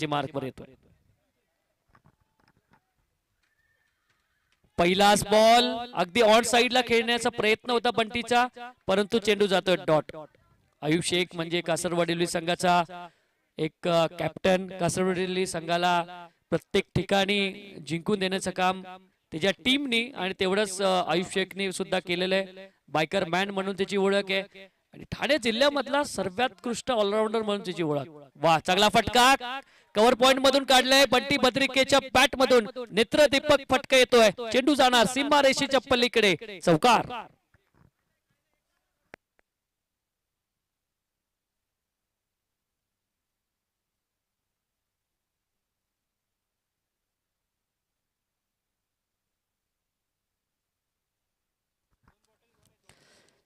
Mark वर येतोय। पहिलाच बॉल अगदी ऑन साइडला खेळण्याचा प्रयत्न होता बंटीचा, परंतु चेंडू जातोय डॉट। आयुब शेख म्हणजे कासरवाडी संघाचा एक कॅप्टन, कासरवाडी संघाला प्रत्येक ठिकाणी जिंकून देण्याचं काम त्याच्या टीमनी आणि तेवढंच आयुब शेखने सुद्धा केलेलं आहे। बायकर मॅन म्हणून त्याची ओळख आहे आणि ठाणे जिल्ह्यामधला सर्वोत्कृष्ट ऑलराऊंडर म्हणून त्याची ओळख। वा, चांगला फटका कव्हर पॉइंट मधून काढलाय बंटी बद्रिकेच्या बॅट मधून, नेत्रदीपक फटका येतोय, चेंडू जाणार सीमारेषेच्या पलीकडे, चौकार।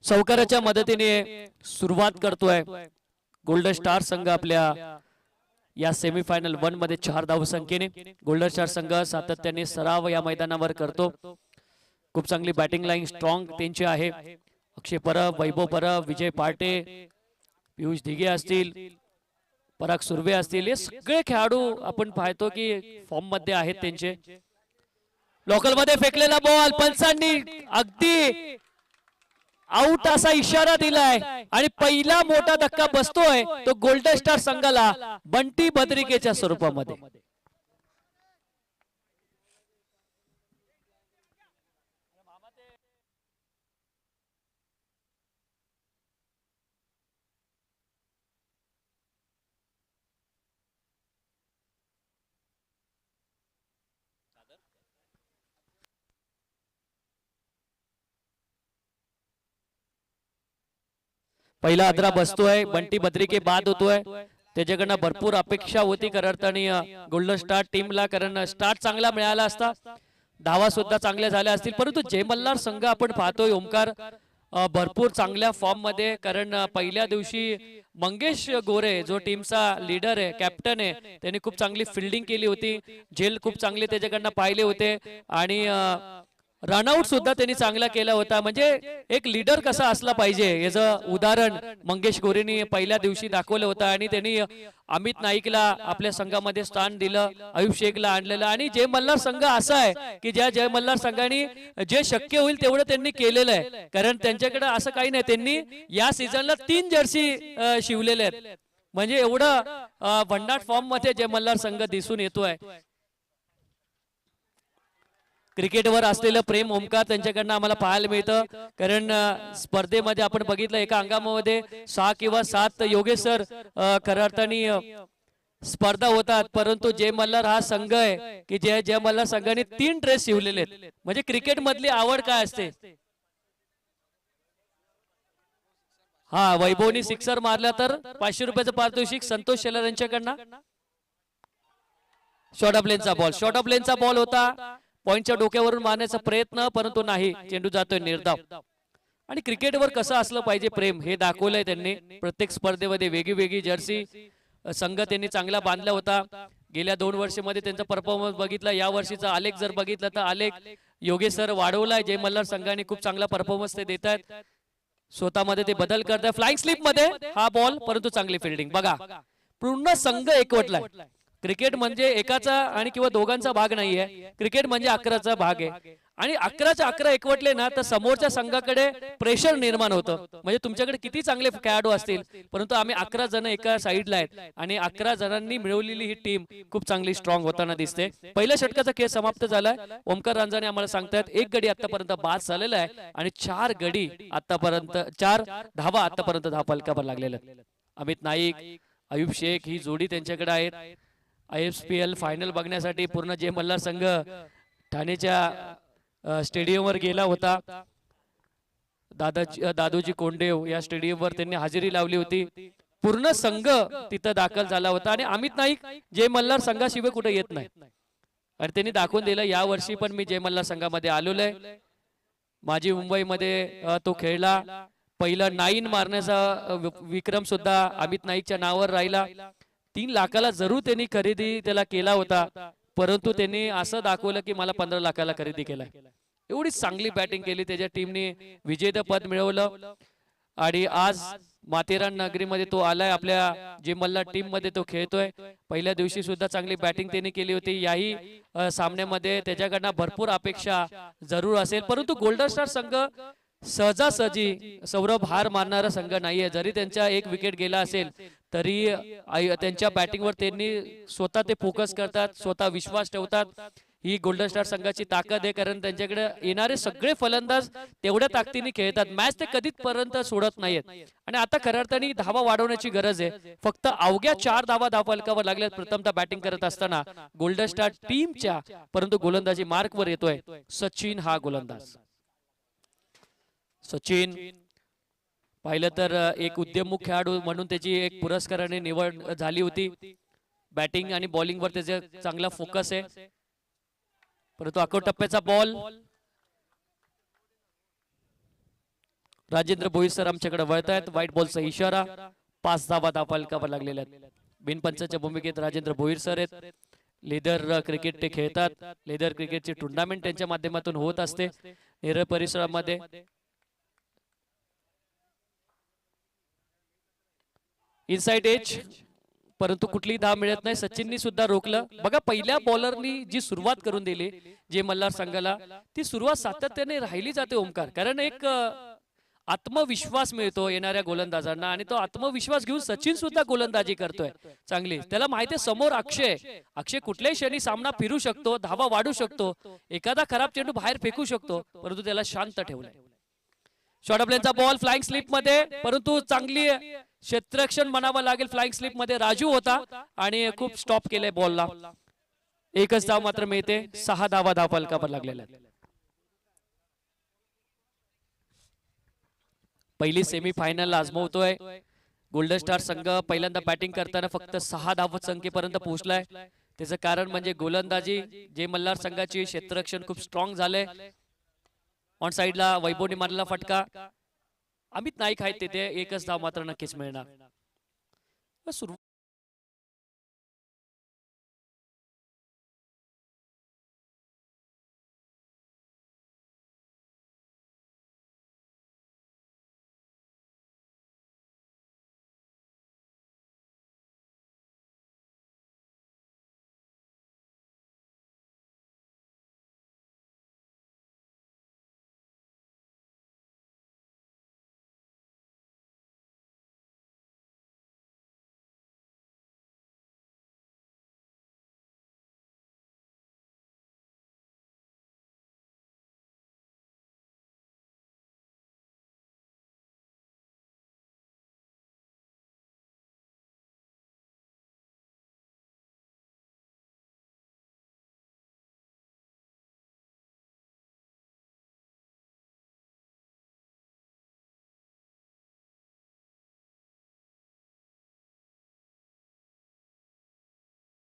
चौकाराच्या मदतीने सुरुवात करतोय गोल्डन स्टार संघ आपल्या या सेमीफायनल 1 मध्ये 4 धावसंख्येने। गोल्डन स्टार संघ सातत्याने सराव या मैदानावर करतो। खूप चांगली बॅटिंग लाईन स्ट्रॉंग त्यांची आहे। अक्षय परब, वैभव परब, विजय पाटे, पियुष दिघे असतील, पराग सुर्वे असतील, हे सगळे खेळाडू आपण पाहतो की फॉर्म मध्ये आहेत त्यांचे। लोकल मध्ये फेकलेला बॉल पंचांनी अगदी आउट असा इशारा दिलाय आणि पहिला मोठा धक्का बसतोय तो गोल्डन स्टार संघाला बंटी बद्रिकेच्या स्वरूपामध्ये। पहिला आदरा बसतोय, बंटी बद्रिके बाद होतोय, त्याच्याकडनं भरपूर अपेक्षा होती करतानी गोल्डन स्टार टीमला, कारण स्टार्ट चांगला मिळाला असता, धावा सुद्धा चांगल्या झाल्या असतील, परंतु जय मल्हार संघ आपण पाहतोय ओमकार भरपूर चांगल्या फॉर्म मध्ये, कारण पहिल्या दिवशी मंगेश गोरे जो टीमचा लीडर आहे, कॅप्टन आहे, त्यांनी खूप चांगली फिल्डिंग केली होती, झेल खूप चांगले त्याच्याकडनं पाहिले होते आणि रनआउट सुद्धा त्यांनी चांगला केला होता। म्हणजे एक लीडर कसा असला पाहिजे याचं उदाहरण मंगेश गोरेनी पहिल्या दिवशी दाखवलं होतं आणि त्यांनी अमित नाईकला आपल्या संघामध्ये स्थान दिलं, आयुब शेखला आणलेलं आणि जय मल्हार संघ असा आहे की ज्या जय मल्हार संघाने जे शक्य होईल तेवढं त्यांनी केलेलं आहे, कारण त्यांच्याकडे असं काही नाही, त्यांनी या सीझनला 3 जर्सी शिवलेले आहेत, म्हणजे एवढं भन्नाट फॉर्म मध्ये जय मल्हार संघ दिसून येतोय। क्रिकेटवर असलेलं प्रेम ओमकार त्यांच्याकडनं आम्हाला पाहायला मिळतं, कारण स्पर्धेमध्ये आपण बघितलं एका अंगामध्ये 6 किंवा 7 योगेश सर खऱ्या अर्थाने स्पर्धा होतात, परंतु जय मल्हार हा संघ आहे की जय मल्हार संघाने 3 ड्रेस शिवलेले आहेत। म्हणजे क्रिकेट मधली आवड काय असते। हा, वैभवनी सिक्सर मारला तर 500 रुपयाचं पारितोषिक संतोष शेलार यांच्याकडनं। शॉर्ट ऑफ लेनचा बॉल, शॉर्ट ऑफ लेनचा बॉल होता, पॉइंटच्या डोक्यावरून मारण्याचा प्रयत्न, परंतु नाही, चेंडू जातोय निर्धाव। आणि क्रिकेटवर कसं असलं पाहिजे प्रेम हे दाखवलंय त्यांनी, प्रत्येक स्पर्धेमध्ये वेगळी जर्सी संघ त्यांनी चांगला बांधला होता। गेल्या 2 वर्षामध्ये त्यांचा परफॉर्मन्स बघितला, या वर्षीचा आलेख जर बघितला तर आलेख योगेश सर वाढवलाय, जय मल्हार संघाने खूप चांगला परफॉर्मन्स ते देत आहेत, स्वतःमध्ये ते बदल करताय। फ्लाइंग स्लिप मध्ये हा बॉल, परंतु चांगली फिल्डिंग, बघा पूर्ण संघ एकवटलाय। क्रिकेट म्हणजे एकाचा आणि किंवा दोघांचा भाग नाहीये, क्रिकेट म्हणजे 11चा भाग आहे आणि 11च्या 11 एकवटले ना तर समोरच्या संघाकडे प्रेशर निर्माण होतं। म्हणजे तुमच्याकडे किती चांगले खेळाडू असतील, परंतु आम्ही 11 जण एका साईडला आहेत आणि 11 जणांनी मिळवलेली ही टीम खूप चांगली स्ट्रॉंग होताना दिसते। पहिल्या षटकाचा खेळ समाप्त झालाय, ओमकार रांजणे आम्हाला सांगतात 1 गडी आतापर्यंत बाद झालेला आहे आणि 4 गडी आतापर्यंत 4 धावा आतापर्यंत धावफलकावर लागलेल्या आहेत। अमित नाईक, आयुब शेख ही जोडी त्यांच्याकडे आहेत। ISPL फायनल बघण्यासाठी पूर्ण जय मल्हार संघ ठाणेच्या स्टेडियमवर गेला होता, दादोजी कोंडेव या स्टेडियमवर त्यांनी हजेरी लावली होती, पूर्ण संघ तिथं दाखल झाला होता आणि अमित नाईक जय मल्हार संघाशिवाय कुठे येत नाही आणि त्यांनी दाखवून दिलं या वर्षी पण मी जय मल्हार संघामध्ये आलेलो आहे। माझी मुंबईमध्ये तो खेळला, पहिला 9 मारण्याचा विक्रम सुद्धा अमित नाईकच्या नावावर राहिला। 3 लाखाला जरूर त्यांनी खरेदी त्याला केला होता, परंतु त्यांनी असं दाखवलं की मला 15 लाखाला खरेदी केलाय। एवढी चांगली बॅटिंग केली त्याच्या टीमने, विजेतेपद मिळवलं आणि आज माथेरान नगरीमध्ये तो आलाय, आपल्या जे मल्हार टीम मध्ये तो खेळतोय. पहिल्या दिवशी सुद्धा चांगली बॅटिंग त्याने केली होती. याही सामन्यामध्ये त्याच्याकडनं भरपूर अपेक्षा जरूर असेल, परंतु गोल्डन स्टार संघ सहजासहजी सौरभ हार मानणारा संघ नाहीये. जरी त्यांच्या एक विकेट गेला असेल तरी त्यांच्या बॅटिंगवर त्यांनी स्वतः ते फोकस करतात, स्वतः विश्वास ठेवतात. ही गोल्डन स्टार संघाची ताकद आहे, कारण त्यांच्याकडे येणारे सगळे फलंदाज तेवढ्या ताकदीने खेळतात. मॅच ते कधीच पर्यंत सोडत नाहीत. आणि आता खऱ्या अर्थाने धावा वाढवण्याची गरज आहे. फक्त अवघ्या 4 धावा धावफलकावर लागल्यात प्रथमतः बॅटिंग करत असताना गोल्डन स्टार टीमच्या, परंतु गोलंदाजी मार्कवर येतोय सचिन हा गोलंदाज. सचिन पाहिलं तर एक उद्यममुख खेळाडू म्हणून त्याची एक पुरस्काराने निवड झाली होती. बॅटिंग आणि बॉलिंगवर त्याचा चांगला फोकस आहे, परंतु अकोट टप्प्याचा बॉल राजेंद्र भोईर सर आमच्याकडे वळतायत. व्हाईट बॉलचा इशारा. 5 धावा धावफलकावर लागलेल्या आहेत. बिनपंचाच्या भूमिकेत राजेंद्र भोईर सर आहेत. लेदर क्रिकेट ते खेळतात. लेदर क्रिकेटची टुर्नामेंट त्यांच्या माध्यमातून होत असते नेरळ परिसरामध्ये. इनसाइड एज, परंतु कुठली धाव मिळत नाही. सचिननी सुद्धा रोखलं. बघा पहिल्या बॉलरनी जी सुरुवात करून दिली जे मल्हार संघाला, ती सुरुवात सातत्याने राहिली जाते ओमकार, कारण एक आत्मविश्वास मिळतो येणाऱ्या गोलंदाजांना. आणि तो आत्मविश्वास घेऊन सचिन सुद्धा गोलंदाजी करतोय चांगली. त्याला माहिती आहे समोर अक्षय कुठल्याही क्षणी सामना फिरू शकतो, धावा वाढू शकतो, एखादा खराब चेंडू बाहेर फेकू शकतो, परंतु त्याला शांत ठेवलंय. शॉर्ट ऑफ लेनचा बॉल फ्लाइंग स्लिप मध्ये, परंतु चांगली क्षेत्ररक्षण म्हणावं लागेल. फ्लाइंग स्लिप मध्ये राजू होता आणि खूप स्टॉप केलंय बॉलला. एकच धाव मात्र मिळते. 6 धावा धावफलकावर लागलेल्या आहेत. पहिली सेमी फायनल आजमावतोय गोल्डन स्टार संघ. पहिल्यांदा बॅटिंग करताना फक्त 6 धावत संख्येपर्यंत पोहोचलाय. त्याचं कारण म्हणजे गोलंदाजी जे मल्हार संघाची क्षेत्ररक्षण खूप स्ट्रॉंग झालंय. ऑन साइडला वैभवने मारलेला फटका. अमित नाईक आहेत तिथे. एकच धाव मात्र नक्कीच मिळणार.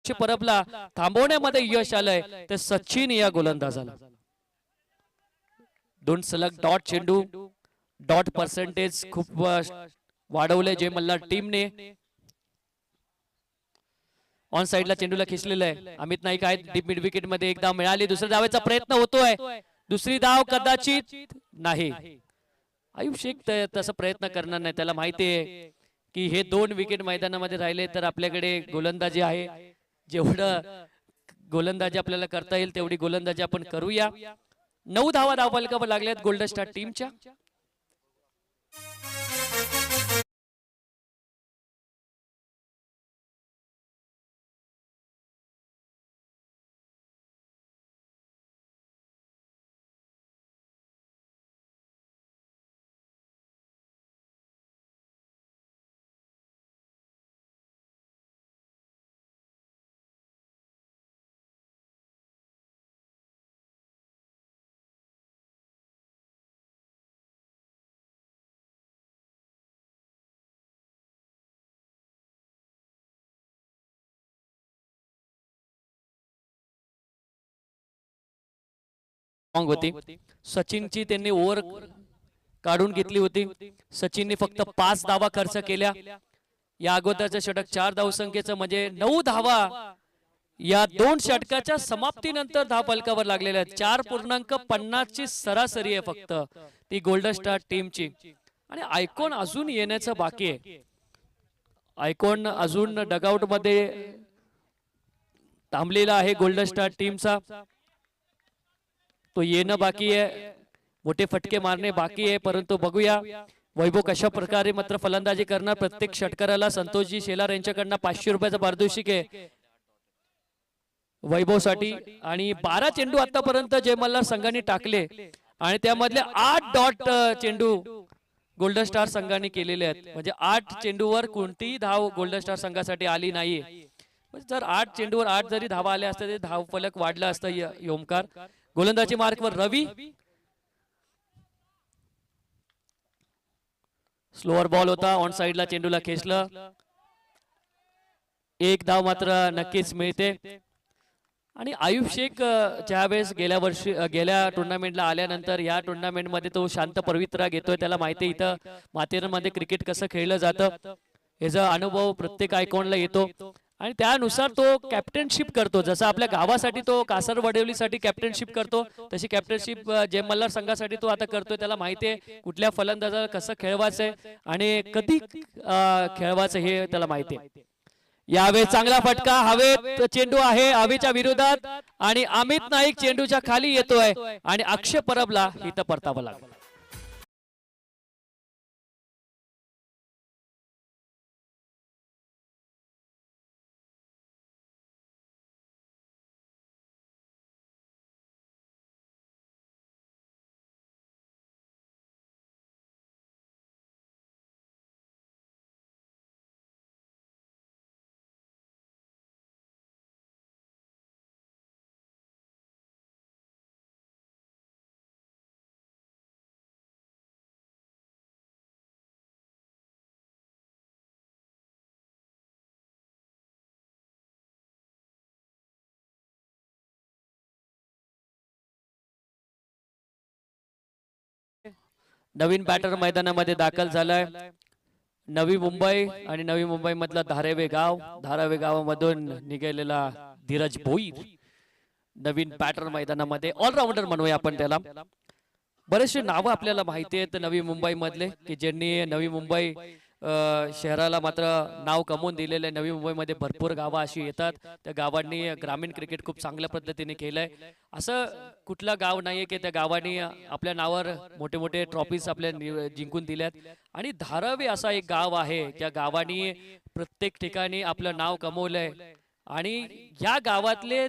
परबला थांबवण्यामध्ये यश आलंय तर सचिन या गोलंदाजाला. 2 सलग डॉट चेंडू, डॉट पर्सेंटेज खूप वाढवले जे मल्हार टीमने. ऑन साइडला चेंडूला खिचलेलं आहे. अमित नाईक आहेत डीप मिड विकेट मध्ये. एक धाव मिळाली. दुसऱ्या धावेचा प्रयत्न होतोय. दुसरी धाव कदाचित नाही. आयुष शेख तसा प्रयत्न करणार नाही. त्याला माहिती आहे की हे 2 विकेट मैदानामध्ये राहिले तर आपल्याकडे गोलंदाजी आहे. जेवढं गोलंदाजी आपल्याला करता येईल तेवढी गोलंदाजी आपण करूया. 9 धावा धावफलकावर लागल्यात गोल्डन स्टार टीमच्या. होती सचिनची त्यांनी ओव्हर काढून घेतली होती. सचिनने फक्त 5 धावा खर्च केल्या. या अगोदरचं षटक 4 धावसंख्येचं म्हणजे 9 धावा या 2 षटकाच्या समाप्तीनंतर धावफलकावर लागलेल्या आहेत. 4.50 ची सरासरी आहे फक्त ती गोल्डन स्टार टीमची. आणि आयकॉन अजून येण्याचं बाकी आहे. आयकॉन अजून डगआउट मध्ये थांबलेला आहे गोल्डन स्टार टीमचा. तो येणं बाकी आहे, मोठे फटके मारणे बाकी आहे, परंतु बघूया वैभव कशा प्रकारे मात्र फलंदाजी करणार. प्रत्येक षटकाराला संतोषजी शेलार यांच्याकडनं 500 रुपयाचं पारितोषिक आहे वैभवसाठी. आणि 12 चेंडू आतापर्यंत जय मल्हार संघाने टाकले आणि त्यामधले 8 डॉट चेंडू गोल्डन स्टार संघाने केलेले आहेत. म्हणजे 8 चेंडूवर कोणतीही धाव गोल्डन स्टार संघासाठी आली नाही. जर 8 चेंडूवर 8 जरी धावा आल्या असत्या तरी धाव फलक वाढला असता. ओमकार गोलंदाजी मार्कवर रवी. स्लोअर बॉल होता, ऑन साइडला चेंडूला खेचलं. एक धाव मात्र नक्कीच मिळते. आणि आयुब शेख ज्यावेळेस गेल्या टुर्नामेंटला आल्यानंतर या टुर्नामेंट मध्ये तो शांत पवित्रा घेतोय. त्याला माहिती इथं माथेरानमध्ये क्रिकेट कसं खेळलं जातं याचा अनुभव प्रत्येक आयकॉनला येतो आणि त्यानुसार तो कॅप्टनशिप करतो. जसं आपल्या गावासाठी तो कासरवडवलीसाठी कॅप्टनशिप करतो तशी कॅप्टनशिप जय मल्हार संघासाठी तो आता करतोय. त्याला माहिती आहे कुठल्या फलंदाजाला कसं खेळवायचंय आणि कधी खेळवायचं हे त्याला माहिती आहे. यावेळेस चांगला फटका, हवेत चेंडू आहे हवेच्या विरोधात आणि अमित नाईक चेंडूच्या खाली येतोय आणि अक्षय परबला इथं परतावं लागलं. नवीन बॅटर मैदानामध्ये दाखल झालाय नवी मुंबई आणि नवी मुंबई मधला धारावे गावामधून निघालेला धीरज भोईर नवीन बॅटर मैदानामध्ये ऑलराऊंडर म्हणूया आपण त्याला. बरेचसे नावं आपल्याला माहिती आहेत नवी मुंबई मधले की ज्यांनी नवी मुंबई शहराला मात्र नाव कमवून दिलेलं आहे. नवी मुंबईमध्ये भरपूर गावं अशी येतात त्या गावांनी ग्रामीण क्रिकेट खूप चांगल्या पद्धतीने केलंय. असं कुठलं गाव नाहीये की त्या गावांनी आपल्या नावावर मोठे मोठे ट्रॉफीज आपल्या जिंकून दिल्यात. आणि धारावी असा एक गाव आहे त्या गावांनी प्रत्येक ठिकाणी आपलं नाव कमवलंय आणि या गावातले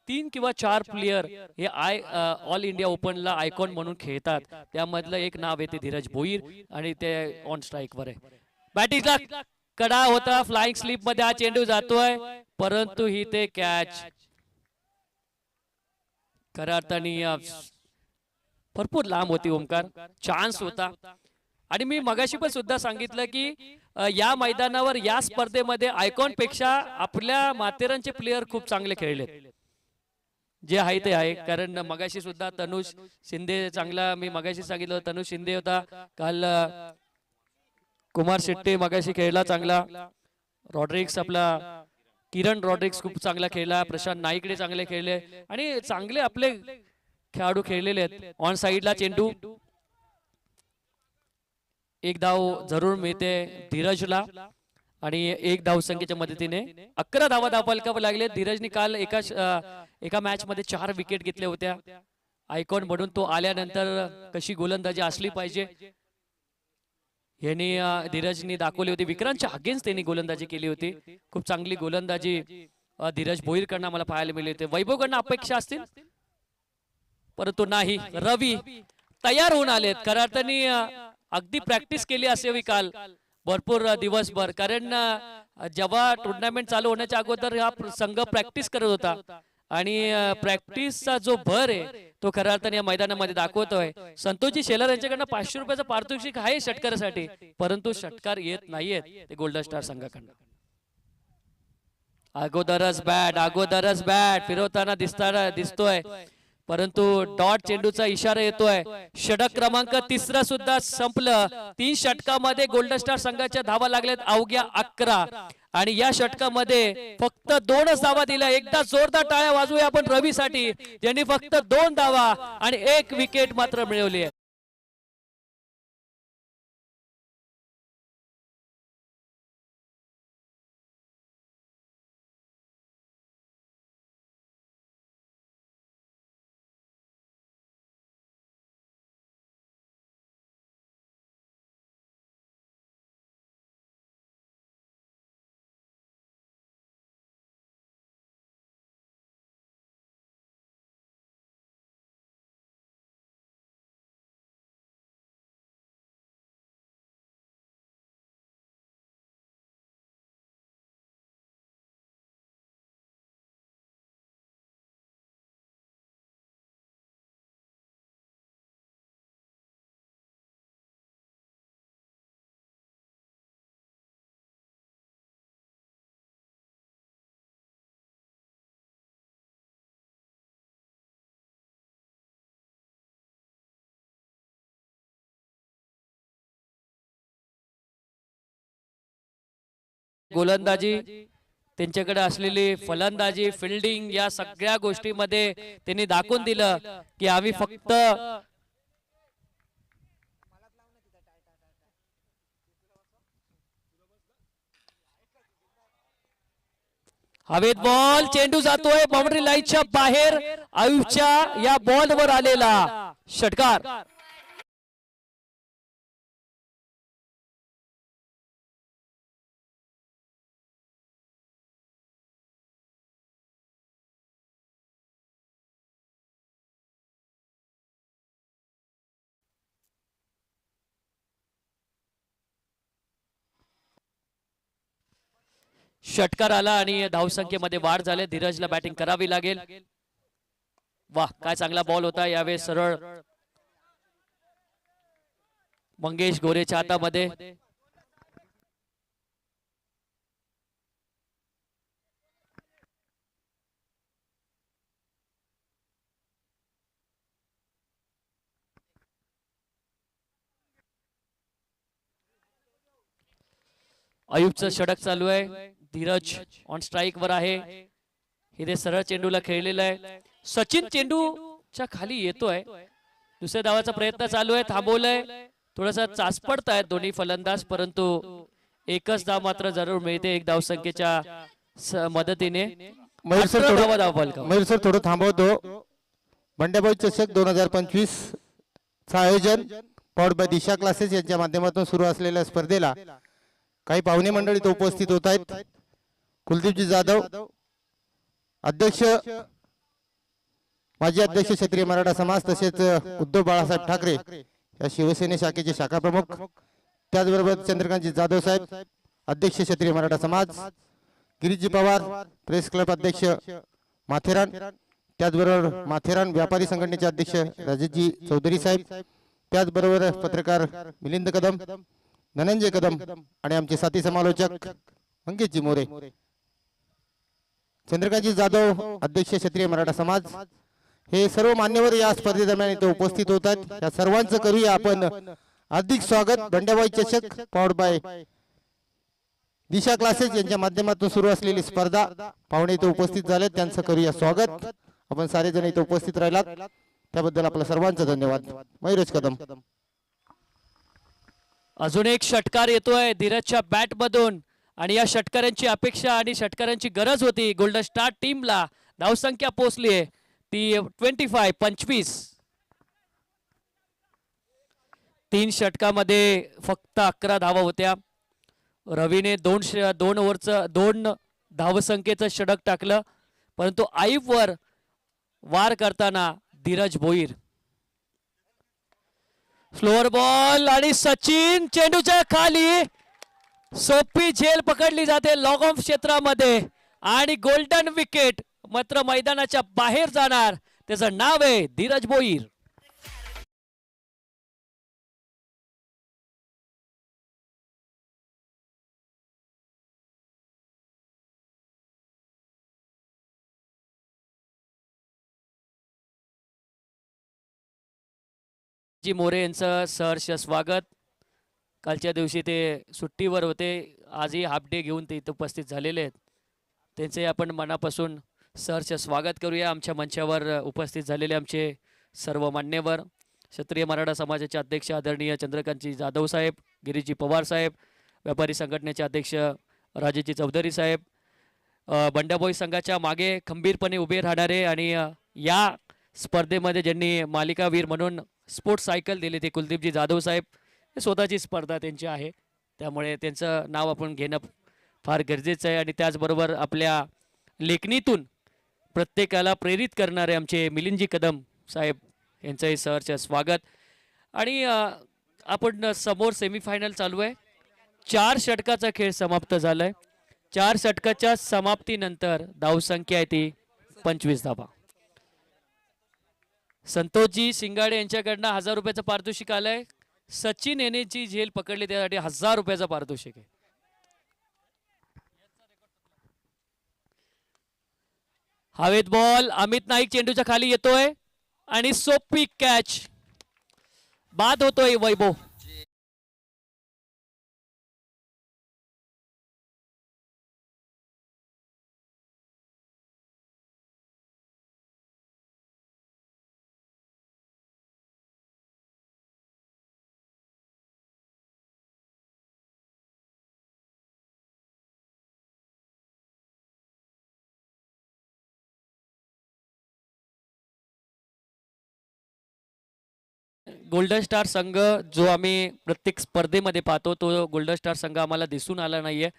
3 किंवा 4 प्लेयर हे ऑल इंडिया ओपनला आयकॉन म्हणून खेळतात. त्यामधलं एक नाव आहे ते धीरज भोईर आणि ते ऑन स्ट्राईकवर आहे. बॅटिंगला कडा होता, फ्लाइंग स्लिप मध्ये हा चेंडू जातोय परंतु ही ते कॅच खऱ्या अर्थाने भरपूर लांब होती. ओमकार चान्स होता आणि मी मगाशी पण सुद्धा सांगितलं की या मैदानावर या स्पर्धेमध्ये आयकॉन पेक्षा आपल्या माथेरानचे प्लेयर खूप चांगले खेळले जे आहे ते आहे. कारण मगाशी सुद्धा तनुष शिंदे चांगला, मी मगाशी सांगितलं तनुष शिंदे होता काल, कुमार शेट्टी मगाशी खेळला चांगला, रॉड्रिक्स आपला किरण रॉड्रिक्स खूप चांगला खेळला, प्रशांत नाईकडे चांगले खेळले आणि चांगले आपले खेळाडू खेळलेले आहेत. ऑन साइडला चेंडू, एक धाव जरूर मिळते धीरजला आणि एक धावसंख्येच्या मदतीने 11 धावा धावफलकावर लागले. धीरजने काल एका मॅच मध्ये 4 विकेट घेतल्या होत्या. आयकॉन म्हणून तो आल्यानंतर कशी गोलंदाजी असली पाहिजे यांनी धीरजनी दाखवली होती. विक्रांतच्या अगेन्स्ट त्यांनी गोलंदाजी केली होती. खूप चांगली गोलंदाजी धीरज भोईर कडनं मला पाहायला मिळली होती. वैभव कडनं अपेक्षा असतील परंतु नाही. रवी तयार होऊन आलेत, खऱ्या अर्थाने अगदी प्रॅक्टिस केली असावी काल भरपूर दिवसभर. कारण जेव्हा टुर्नामेंट चालू होण्याच्या अगोदर हा संघ प्रॅक्टिस करत होता आणि प्रॅक्टिसचा जो भर आहे तो खऱ्या अर्थाने या मैदानामध्ये दाखवतोय. संतोषजी शेलार यांच्याकडनं 500 रुपयाचं पारितोषिक आहे षटकारासाठी परंतु षटकार येत नाहीयेत ते गोल्डन स्टार संघाकडनं. अगोदरच बॅट फिरवताना दिसतोय परंतु डॉट चेंडूचा इशारा येतोय. षटक क्रमांक 3 सुद्धा संपलं. 3 षटकामध्ये गोल्डन स्टार संघाच्या धावा लागल्यात अवघ्या 11 आणि या षटकामध्ये फक्त 2च धावा दिल्या. एकदा जोरदार टाळ्या वाजवूया आपण रवीसाठी ज्यांनी फक्त 2 धावा आणि 1 विकेट मात्र मिळवली आहे. गोलंदाजी, त्यांच्याकडे असलेली फलंदाजी, फिल्डिंग, या सगळ्या गोष्टीमध्ये त्यांनी दाखवून दिलं की आम्ही फक्त हवेत बॉल, चेंडू जातोय बाउंड्री लाईनच्या बाहेर. आयुषच्या या बॉलवर आलेला षटकार. षटकार आला आणि धावसंख्येमध्ये वाढ झाली. धीरजला बॅटिंग करावी लागेल. वाह, काय चांगला बॉल होता यावेळेस. सरळ मंगेश गोरेच्या हातामध्ये. अयुबचं षटक चालू आहे. धीरज ऑन स्ट्राईक वर आहे. हिरे सरळ चेंडूला खेळलेला आहे. सचिन चेंडूच्या खाली येतोय. दुसऱ्या धावाचा प्रयत्न चालू आहे, थांबवलंय. थोडासा चाचपडत आहेत दोन्ही फलंदाज, परंतु एकच धाव मात्र जरूर मिळते एक धाव संख्येच्या मदतीने. मयूर सर थोडं थांबवतो. बंड्याभाई चषक 2025 चं आयोजन पॉड बाय दिशा क्लासेस यांच्या माध्यमातून सुरू असलेल्या स्पर्धेला काही पाहुणे मंडळी तो उपस्थित होत आहेत. कुलदीपजी जाधव अध्यक्ष, माजी अध्यक्ष क्षत्रिय मराठा समाज, तसेच उद्धव बाळासाहेब ठाकरे या शिवसेने शाखेचे शाखा प्रमुख, त्याचबरोबर चंद्रकांतजी जाधव साहेब अध्यक्ष क्षत्रिय मराठा समाज, गिरीजी पवार प्रेस क्लब अध्यक्ष माथेरान, त्याचबरोबर माथेरान व्यापारी संघटनेचे अध्यक्ष राजेशजी चौधरी साहेब, त्याचबरोबर पत्रकार मिलिंद कदम, धनंजय कदम आणि आमचे साथी समालोचक मंगेशजी मोरे, चंद्रकांतजी जाधव अध्यक्ष क्षत्रिय मराठा समाज, हे सर्व मान्यवर या स्पर्धेदरम्यान इथे उपस्थित होत आहेत. या सर्वांचं करूया आपण हार्दिक स्वागत. बंड्याभाई चषक पॉवर्ड बाय दिशा क्लासेस यांच्या माध्यमातून सुरू असलेली स्पर्धा, पाहुणे इथे उपस्थित झाले, त्यांचं करूया स्वागत. आपण सारेजण इथे उपस्थित राहिलात त्याबद्दल आपलं सर्वांचं धन्यवाद. मयूरज कदम. अजून एक षटकार येतोय धीरजच्या बॅट मधून आणि या षटकारांची अपेक्षा आणि षटकारांची गरज होती. गोल्डन स्टार टीमला धावसंख्या पोहोचली आहे ती 25. 3 षटकामध्ये फक्त 11 धावा होत्या. रवीने 2 ओव्हरचं 2 धावसंख्येचं षटक टाकलं, परंतु आईफवर वार करताना धीरज भोईर. फ्लोअर बॉल आणि सचिन चेंडूच्या खाली, सोपी झेल पकडली जाते लॉग ऑफ क्षेत्रामध्ये आणि गोल्डन विकेट मात्र मैदानाच्या बाहेर जाणार. त्याचं नाव आहे धीरज भोईर. जी मोरे यांचं सहर्ष स्वागत. कालच्या दिवशी ते सुट्टीवर होते, आजही हाफ डे घेऊन ते इथं उपस्थित झालेले आहेत. त्यांचे आपण मनापासून सहर्ष स्वागत करूया. आमच्या मंचावर उपस्थित झालेले आमचे सर्व मान्यवर, क्षत्रिय मराठा समाजाचे अध्यक्ष आदरणीय चंद्रकांतजी जाधव साहेब, गिरीजी पवार साहेब, व्यापारी संघटनेचे अध्यक्ष राजेशजी चौधरी साहेब, बंड्याभाई संघाच्या मागे खंबीरपणे उभे राहणारे आणि या स्पर्धेमध्ये ज्यांनी मालिकावीर म्हणून स्पोर्ट्स सायकल दिली ते कुलदीपजी जाधव साहेब. स्वतःची स्पर्धा त्यांची आहे, त्यामुळे त्यांचं नाव आपण घेणं फार गरजेचं आहे. आणि त्याचबरोबर आपल्या लेखणीतून प्रत्येकाला प्रेरित करणारे आमचे मिलिंदजी कदम साहेब यांचंही सहर्ष स्वागत. आणि आपण समोर सेमीफायनल चालू आहे. 4 षटकाचा खेळ समाप्त झालाय. 4 षटकाच्या समाप्तीनंतर धावसंख्या आहे ती 25 धावा. संतोषजी शिंगाडे यांच्याकडनं 1000 रुपयाचं पारितोषिक आलंय. सचिन यानेची झेल पकडली त्यासाठी 1000 रुपयाचं पारितोषिक आहे. हवेत बॉल, अमित नाईक चेंडूच्या खाली येतोय आणि सोपी कॅच, बाद होतोय वैभव. गोल्डन स्टार संघ जो आम्ही प्रत्येक स्पर्धेमध्ये पाहतो तो गोल्डन स्टार संघ आम्हाला दिसून आला नाहीये.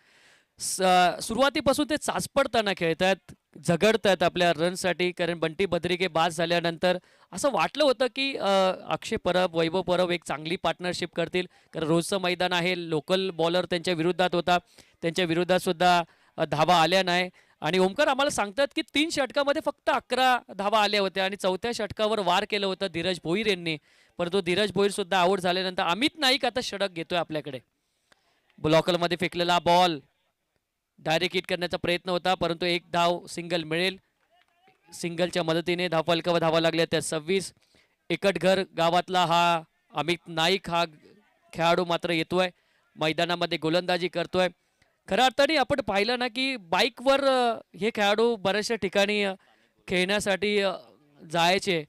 सुरुवातीपासून ते चाचपडताना खेळतात, झगडतात आपल्या रनसाठी. कारण बंटी बद्रिके बाद झाल्यानंतर असं वाटलं होतं की अक्षय परब, वैभव परब एक चांगली पार्टनरशिप करतील. कारण रोजचं मैदान आहे, लोकल बॉलर त्यांच्या विरोधात होता, त्यांच्या विरोधात सुद्धा धावा आल्या नाही. आणि ओमकार आम्हाला सांगतात की 3 षटकामध्ये फक्त 11 धावा आल्या होत्या आणि 4थ्या षटकावर वार केलं होतं धीरज भोईर यांनी. परंतु धीरज भोईर सुद्धा आऊट झाल्यानंतर अमित नाईक आता षटक घेतोय आपल्याकडे. ब्लॉकरमध्ये फेकलेला बॉल डायरेक्ट हिट करण्याचा प्रयत्न होता, परंतु एक धाव सिंगल मिळेल. सिंगलच्या मदतीने धावफलकावर धावा लागल्या त्या 26. एकटघर गावातला हा अमित नाईक हा खेळाडू मात्र येतोय, मैदानामध्ये गोलंदाजी करतोय. खऱ्या अर्थाने आपण पाहिलं ना की बाईकवर हे खेळाडू बऱ्याचशा ठिकाणी खेळण्यासाठी जायचे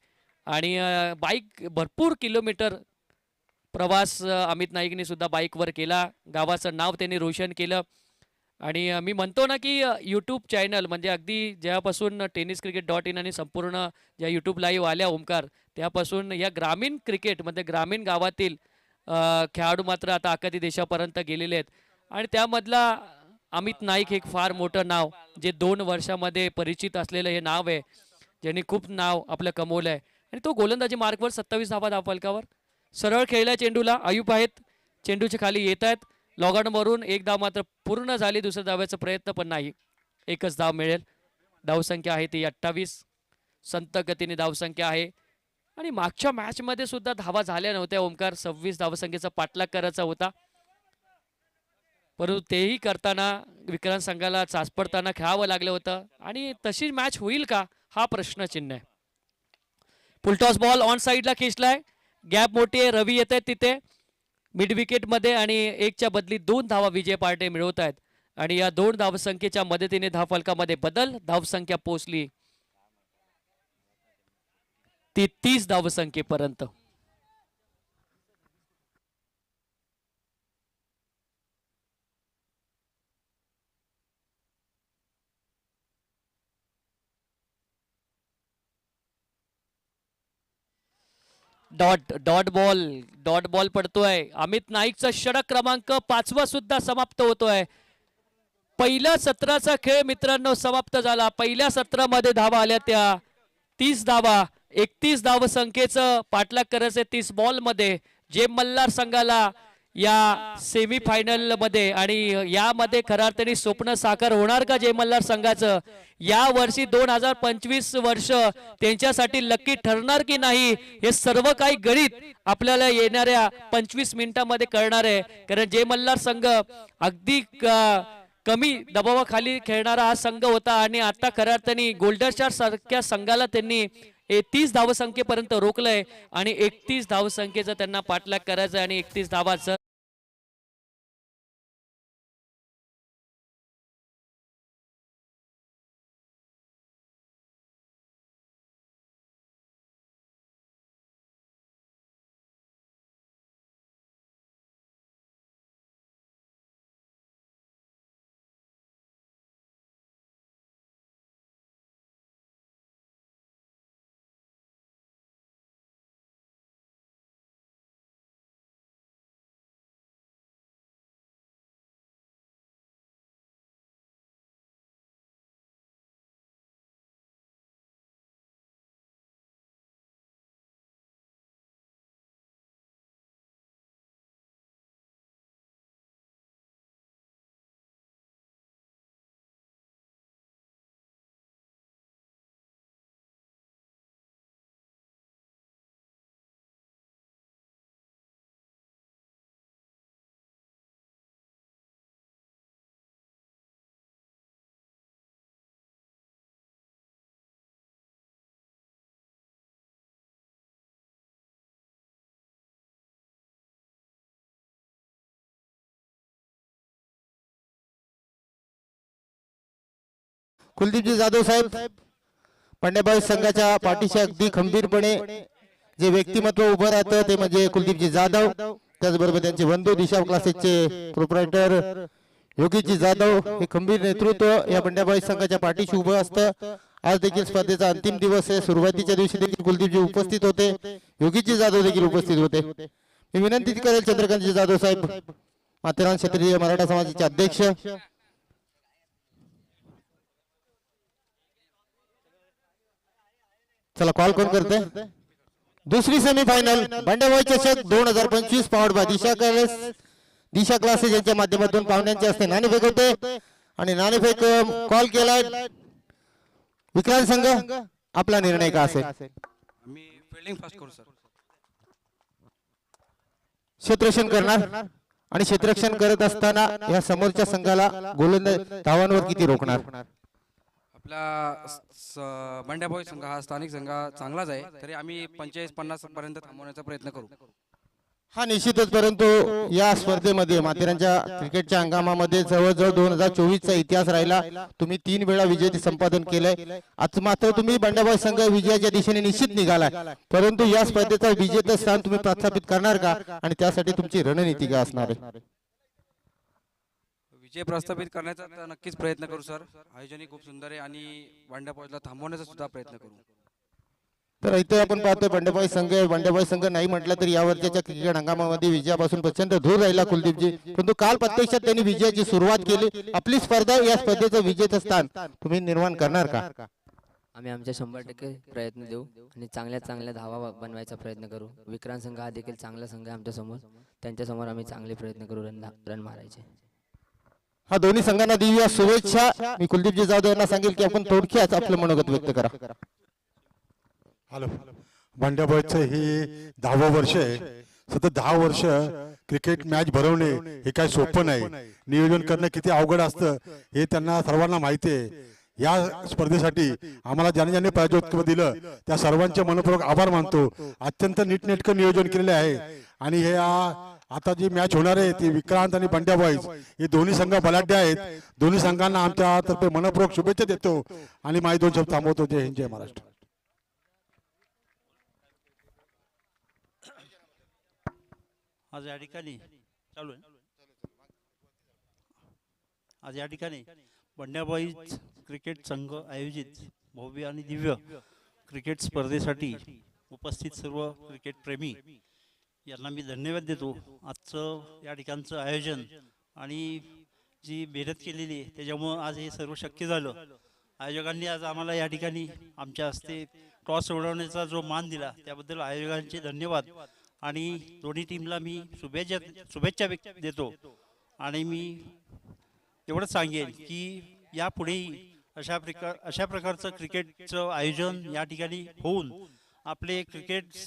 आणि बाईक भरपूर किलोमीटर प्रवास अमित नाईकने सुद्धा बाईकवर केला. गावाचं नाव त्यांनी रोशन केलं. आणि मी म्हणतो ना की यूट्यूब चॅनल म्हणजे अगदी ज्यापासून tenniscricket.in आणि संपूर्ण ज्या यूट्यूब लाईव्ह आल्या ओमकार, त्यापासून या ग्रामीण क्रिकेट म्हणजे ग्रामीण गावातील खेळाडू मात्र आता आखाती देशापर्यंत गेलेले आहेत. आणि त्यामधला अमित नाईक हे फार मोठं नाव, जे 2 वर्षामध्ये परिचित असलेलं हे नाव आहे, ज्यांनी खूप नाव आपलं कमवलं आहे. आणि तो गोलंदाजी मार्कवर 27 धावा धावफलकावर सरळ खेळला चेंडूला. आयुब आहेत, चेंडूच्या खाली येत आहेत. लॉगआउटवरून एक धाव मात्र पूर्ण झाली. दुसऱ्या धाव्याचा प्रयत्न पण नाही, एकच धाव मिळेल. धावसंख्या आहे ती 28. संत गतीने धावसंख्या आहे. आणि मागच्या मॅचमध्ये सुद्धा धावा झाल्या नव्हत्या ओमकार. 26 धावसंख्येचा पाठलाग करायचा होता, परंतु तेही करताना विक्रांत संघाला चाचपडताना खेळावं लागलं होतं. आणि तशी मॅच होईल का हा प्रश्नचिन्ह आहे. फुलटॉस बॉल ऑन साईडला खेचलाय, गॅप मोठी आहे, रवी येत आहेत तिथे मिड विकेट मध्ये आणि 1च्या बदली 2 धावा विजय पार्टे मिळवत आहेत. आणि या 2 धावसंख्येच्या मदतीने धावफलकामध्ये बदल. धावसंख्या पोहोचली ती 30 धावसंख्येपर्यंत. डॉट बॉल पडतोय. अमित नाईकचा षटक क्रमांक 5वा सुद्धा समाप्त होतोय. पहिल्या सत्राचा खेळ मित्रांनो समाप्त झाला. पहिल्या सत्रामध्ये धावा आल्या त्या 30 धावा. 31 धावसंख्येचं पाठलाग करायचे 30 बॉल मध्ये जे मल्हार संघाला या सेमी फायनल मध्ये. आणि यामध्ये खऱ्या अर्थाने स्वप्न साकार होणार का जे मल्हार संघाचं? या वर्षी 2025 वर्ष त्यांच्यासाठी लकी ठरणार की नाही, हे सर्व काही गणित आपल्याला येणाऱ्या 25 मिनिटांमध्ये कळणार आहे. कारण जे मल्हार संघ अगदी कमी दबावाखाली खेळणारा हा संघ होता आणि आता खऱ्या अर्थाने गोल्डन स्टार सारख्या संघाला त्यांनी 30 धावसंख्येपर्यंत रोखलंय आणि 31 धावसंख्येचा त्यांना पाठलाग करायचा आणि 31 धावाचं कुलदीपजी जाधव साहेब पंड्याबाई संघाच्या पाठीशी अगदी खंबीरपणे जे व्यक्तिमत्व उभं राहतं ते म्हणजे कुलदीपजी जाधव. त्याचबरोबर त्यांचे बंधू दिशा क्लासेसचे प्रोप्रायटर योगीजी जाधव हे खंबीर नेतृत्व या पंड्याबाई संघाच्या पाठीशी उभं असतं. आज देखील स्पर्धेचा अंतिम दिवस आहे. सुरुवातीच्या दिवशी देखील कुलदीपजी उपस्थित होते, योगीजी जाधव देखील उपस्थित होते. मी विनंती करेल चंद्रकांतजी जाधव साहेब, माथेरान क्षत्रिय मराठा समाजाचे अध्यक्ष, चला कॉल कोण करते. दुसरी सेमीफायनल बंडेबाई चषक 2025 पावड बाय दिशा क्लासेस यांच्या माध्यमातून पाहुण्यांचे असते नाणेफेक होते आणि नाणेफेक कॉल केलाय विक्रांत संघ. आपला निर्णय का असेल? मी फिल्डिंग फास्ट करू सर. क्षेत्ररक्षण करणार आणि क्षेत्ररक्षण करत असताना या समोरच्या संघाला गोलंदाज धावांवर किती रोखणार? आपला बंड्याबॉय संघ हा स्थानिक संघ चांगलाच आहे, तरी आम्ही 45-50 पर्यंत थांबवण्याचा प्रयत्न करू. हा निश्चितच, परंतु या स्पर्धेमध्ये माथेरानच्या क्रिकेटच्या हंगामामध्ये जवळजवळ 2024 चा इतिहास राहिला. तुम्ही 3 वेळा विजय संपादन केलंय. आज मात्र तुम्ही बंड्याबाई संघ विजयाच्या दिशेने निश्चित निघालाय, परंतु या स्पर्धेचा विजेता स्थान तुम्ही प्रस्थापित करणार का आणि त्यासाठी तुमची रणनीती काय असणार आहे? विजय प्रस्थापित करण्याचा तर नक्कीच प्रयत्न करू सर. आयोजनही खूप सुंदर आहे आणि बंड्याबॉयला थांबवण्याचा सुद्धा प्रयत्न करू. तर इथे आपण पाहतोय बंड्याबाई संघ नाही म्हटलं तरी या वर्षाच्या क्रिकेट हंगामामध्ये विजयापासून प्रचंड दूर राहिला कुलदीपजी, परंतु काल प्रत्यक्षात त्यांनी विजयाची सुरुवात केली. आपली स्पर्धा या स्पर्धेचं विजेतं स्थान तुम्ही निर्माण करणार का? आम्ही आमच्या 100% प्रयत्न देऊ आणि चांगल्या धावा बनवायचा प्रयत्न करू. विक्रांत संघ हा देखील चांगला संघ आहे आमच्या समोर, त्यांच्या समोर आम्ही चांगले प्रयत्न करू रन मारायचे. हा दोन्ही संघांना देऊया शुभेच्छा. मी कुलदीपजी जाधव यांना सांगेल की आपण थोडक्यात आपलं मनोगत व्यक्त करा. हॅलो, बंड्याबॉयचं हे 10वं वर्ष आहे. सतत 10 वर्ष क्रिकेट मॅच भरवणे हे काय सोपं नाही. नियोजन करणं किती अवघड असतं हे त्यांना सर्वांना माहिती आहे. या स्पर्धेसाठी आम्हाला ज्याने प्रायोजकत्व दिलं त्या सर्वांचे मनपूर्वक आभार मानतो. अत्यंत नीटनेटकं नियोजन केलेले आहे आणि हे आता जी मॅच होणार आहे ती विक्रांत आणि बंड्याबॉयज हे दोन्ही संघ बलाढ्य आहेत. दोन्ही संघांना आमच्या तर्फे मनपूर्वक शुभेच्छा देतो आणि माझे 2 शब्द थांबवतो. जय हिंद, जय महाराष्ट्र. आज या ठिकाणी चालू आहे. आज या ठिकाणी बंड्याबॉईज क्रिकेट संघ आयोजित भव्य आणि दिव्य क्रिकेट स्पर्धेसाठी उपस्थित सर्व क्रिकेट प्रेमी यांना मी धन्यवाद देतो. आजचं या ठिकाणचं आयोजन आणि जी मेहनत केलेली आहे त्याच्यामुळं आज हे सर्व शक्य झालं. आयोजकांनी आज आम्हाला या ठिकाणी आमच्या हस्ते टॉस उडवण्याचा जो मान दिला त्याबद्दल आयोजकांचे धन्यवाद आणि दोन्ही टीमला मी शुभेच्छा देतो. आणि मी एवढंच सांगेन की यापुढेही अशा प्रकारचं क्रिकेटचं आयोजन या ठिकाणी होऊन आपले क्रिकेट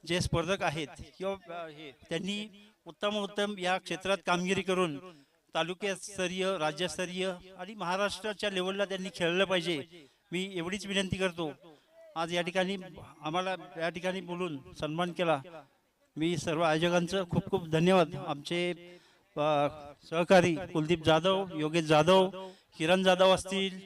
जे स्पर्धक आहेत किंवा त्यांनी उत्तम या क्षेत्रात कामगिरी करून तालुकास्तरीय, राज्यस्तरीय आणि महाराष्ट्राच्या लेवलला त्यांनी खेळलं पाहिजे. मी एवढीच विनंती करतो. आज या ठिकाणी आम्हाला या ठिकाणी बोलून सन्मान केला. मी सर्व आयोजकांचं खूप खूप धन्यवाद. आमचे सहकारी कुलदीप जाधव, योगेश जाधव, किरण जाधव असतील,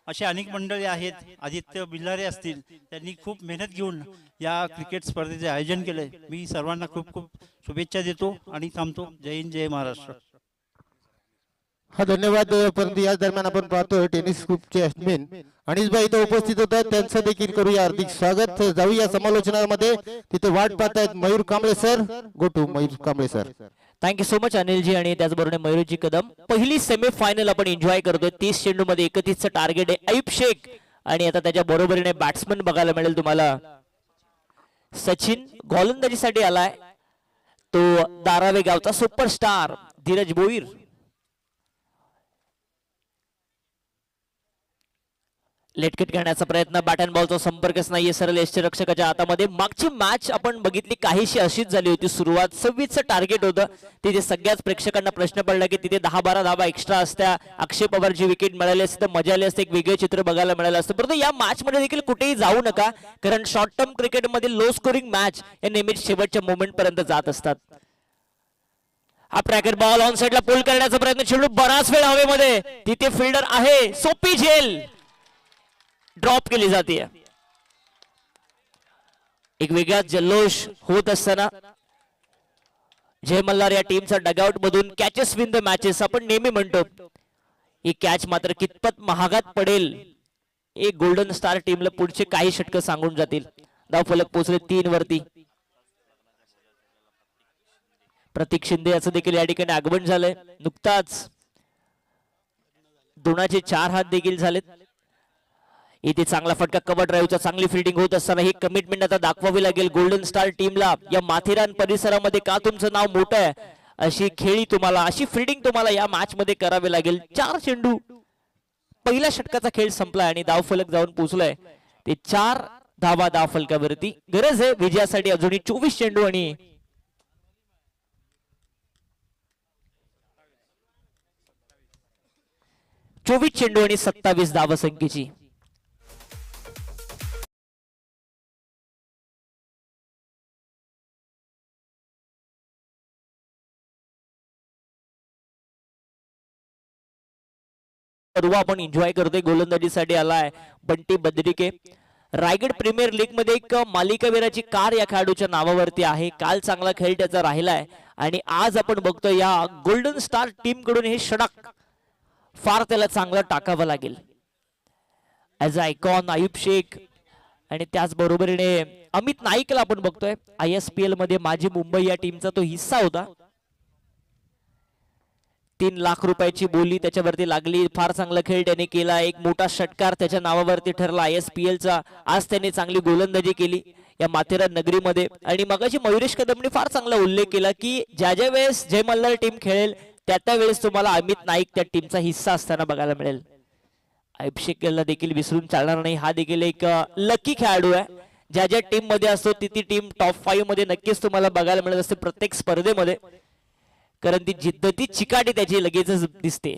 असे अनेक मंडळी आहेत, आदित्य बिल्लारे असतील, त्यांनी खूप मेहनत घेऊन या क्रिकेट स्पर्धेचे आयोजन केले. मी सर्वांना खूप खूप शुभेच्छा देतो आणि थांबतो. जय हिंद, जय महाराष्ट्र. हा धन्यवाद. परंतु याच दरम्यान आपण पाहतोय टेनिस ग्रुपचे ॲडमिन अनिसभाई इथे उपस्थित होत आहेत, त्यांचं देखील करूया हार्दिक स्वागत. जाऊया समालोचनामध्ये. तिथे वाट पाहत आहेत Mayur Kamble sir. Go to Mayur Kamble sir. Thank you so much Anilji आणि त्याचबरोबर मयूरजी कदम. पहिली सेमीफायनल आपण एन्जॉय करतोय. 30 चेंडूमध्ये 31चं टार्गेट आहे. अयूब शेख आणि आता त्याच्या बरोबरीने बॅट्समन बघायला मिळेल तुम्हाला. सचिन गोलंदाजीसाठी आलाय तो दारावे गावचा सुपरस्टार धीरज भोईर. लेटकिट घेण्याचा प्रयत्न, बॅट अँड बॉलचा संपर्कच नाहीये सरळ यष्टीरक्षकाच्या हातामध्ये. मागची मॅच आपण बघितली काहीशी अशीच झाली होती. सुरुवात 26चं टार्गेट होतं. तिथे सगळ्याच प्रेक्षकांना प्रश्न पडला की तिथे 10-12 धावा एक्स्ट्रा असत्या, अक्षय पवारची विकेट मिळाली असते तर मजा आली असते, एक वेगळे चित्र बघायला मिळालं असतं. परंतु या मॅच मध्ये देखील कुठेही जाऊ नका, कारण शॉर्ट टर्म क्रिकेटमध्ये लो स्कोरिंग मॅच या नेहमीच शेवटच्या मोमेंट पर्यंत जात असतात. हा ब्रॅकेट बॉल ऑन साइडला पुल करण्याचा प्रयत्न, चेंडू बराच वेळ हवेमध्ये, तिथे फिल्डर आहे, सोपी झेल ड्रॉप केली जाते. एक वेगळा जल्लोष होत असताना जय मल्हार या टीमचा डगआउट मधून कॅचेस विन द मॅचेस आपण नेहमी म्हणतो. ही कॅच मात्र कितपत महागात पडेल एक गोल्डन स्टार टीमला पुढचे काही षटक सांगून जातील. धावफलक पोहोचले 3 वरती. प्रतीक शिंदे याचं देखील या ठिकाणी आगमन झालंय. नुकताच 2चे 4 हात देखील झालेत. इथे चांगला फटका, कव्हर ड्राईव्हचा चांगली फिल्डिंग होत असताना ही कमिटमेंट आता दाखवावी लागेल गोल्डन स्टार टीमला. या माथेरान परिसरामध्ये का तुमचं नाव मोठं आहे अशी खेळी तुम्हाला, अशी फिल्डिंग तुम्हाला या मॅच मध्ये करावी लागेल. 4 चेंडू, पहिल्या षटकाचा खेळ संपलाय आणि धावफलक जाऊन पोहोचलाय ते 4 धावा धावफलकावरती. गरज आहे विजयासाठी अजूनही 24 चेंडू आणि 27 धावसंख्येची. आपण एन्जॉय करतोय. गोलंदाजीसाठी आलाय बंटी बद्रिके. रायगड प्रीमियर लीग मध्ये एक मालिकावीराची कार या खेळाडूच्या नावावरती आहे. काल चांगला खेळ त्याचा राहिलाय आणि आज आपण बघतोय या गोल्डन स्टार टीम कडून हे षटक फार त्याला चांगलं टाकावं लागेल. As a icon Ayub Shaikh आणि त्याचबरोबरीने अमित नाईकला आपण बघतोय. ISPL मध्ये माझी मुंबई या टीमचा तो हिस्सा होता. 3 लाख रुपयाची बोली त्याच्यावरती लागली. फार चांगला खेळ त्याने केला. एक मोठा षटकार त्याच्या नावावरती ठरला ISPL चा. आज त्याने चांगली गोलंदाजी केली या माथेरान नगरीमध्ये. आणि मगाशी मयुरेश कदमने फार चांगला उल्लेख केला की ज्या ज्या वेळेस जय मल्हार टीम खेळेल त्या वेळेस तुम्हाला अमित नाईक त्या टीमचा हिस्सा असताना बघायला मिळेल. अभिषेकला देखील विसरून चालणार नाही. हा देखील एक लकी खेळाडू आहे. ज्या ज्या टीम मध्ये असतो ती टीम टॉप 5 मध्ये नक्कीच तुम्हाला बघायला मिळत असते प्रत्येक स्पर्धेमध्ये, कारण ती जिद्द, ती चिकाटी त्याची लगेचच दिसते.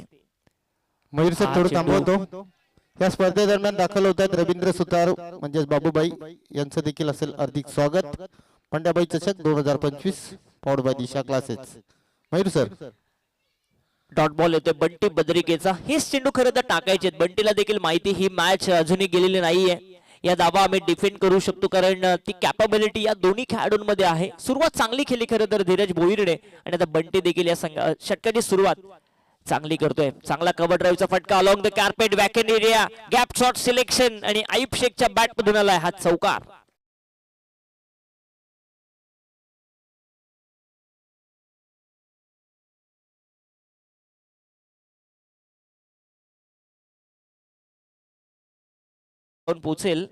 मयूर सर थोडं थांबवतो. या स्पर्धेदरम्यान दाखल होत आहेत रवींद्र सुतार म्हणजेच बाबूबाई यांचं देखील असेल हार्दिक स्वागत. पंड्याबाई चषक 2025 powered by Disha classes. Mayur sir dot ball येतोय बंटी बद्रिकेचा. हेच चेंडू खरं तर टाकायचे. बंटीला देखील माहिती ही मॅच अजूनही गेलेली नाहीये. या धावा आम्ही डिफेंड करू शकतो कारण ती कॅपेबिलिटी या दोन्ही खेळाडूंमध्ये आहे. सुरुवात चांगली केली खरं तर धीरज भोईरने आणि आता बंटी देखील या षटकाची सुरुवात चांगली करतोय. चांगला कव्हर ड्राईव्हचा फटका along the carpet back area, gap shot selection आणि आयुब शेखच्या बॅट मधून आलाय हा चौकार. पोचेल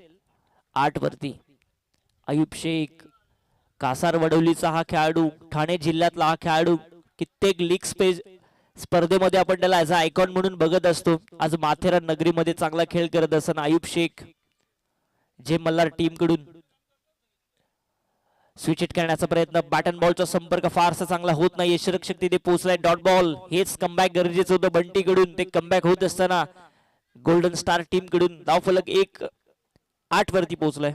8 वरती. आयुब शेख कासार वडवलीचा हा खेळाडू, ठाणे जिल्ह्यातला हा खेळाडू. कित्येक लीग स्पर्धेमध्ये आपण त्याला ऍज अ आयकॉन म्हणून बघत असतो. आज माथेरान नगरीमध्ये चांगला खेळ करत असताना आयुब शेख जे मल्हार टीम कडून स्विच हिट करण्याचा प्रयत्न. बॅटन बॉलचा संपर्क फारसा चांगला होत नाही. यशरक्षक तिथे पोहोचलाय. Dot ball. हेच कमबॅक गरजेचं होतं बंटी कडून. ते कमबॅक होत असताना गोल्डन स्टार टीम कडून धावफलक 8 वरती पोहोचलाय.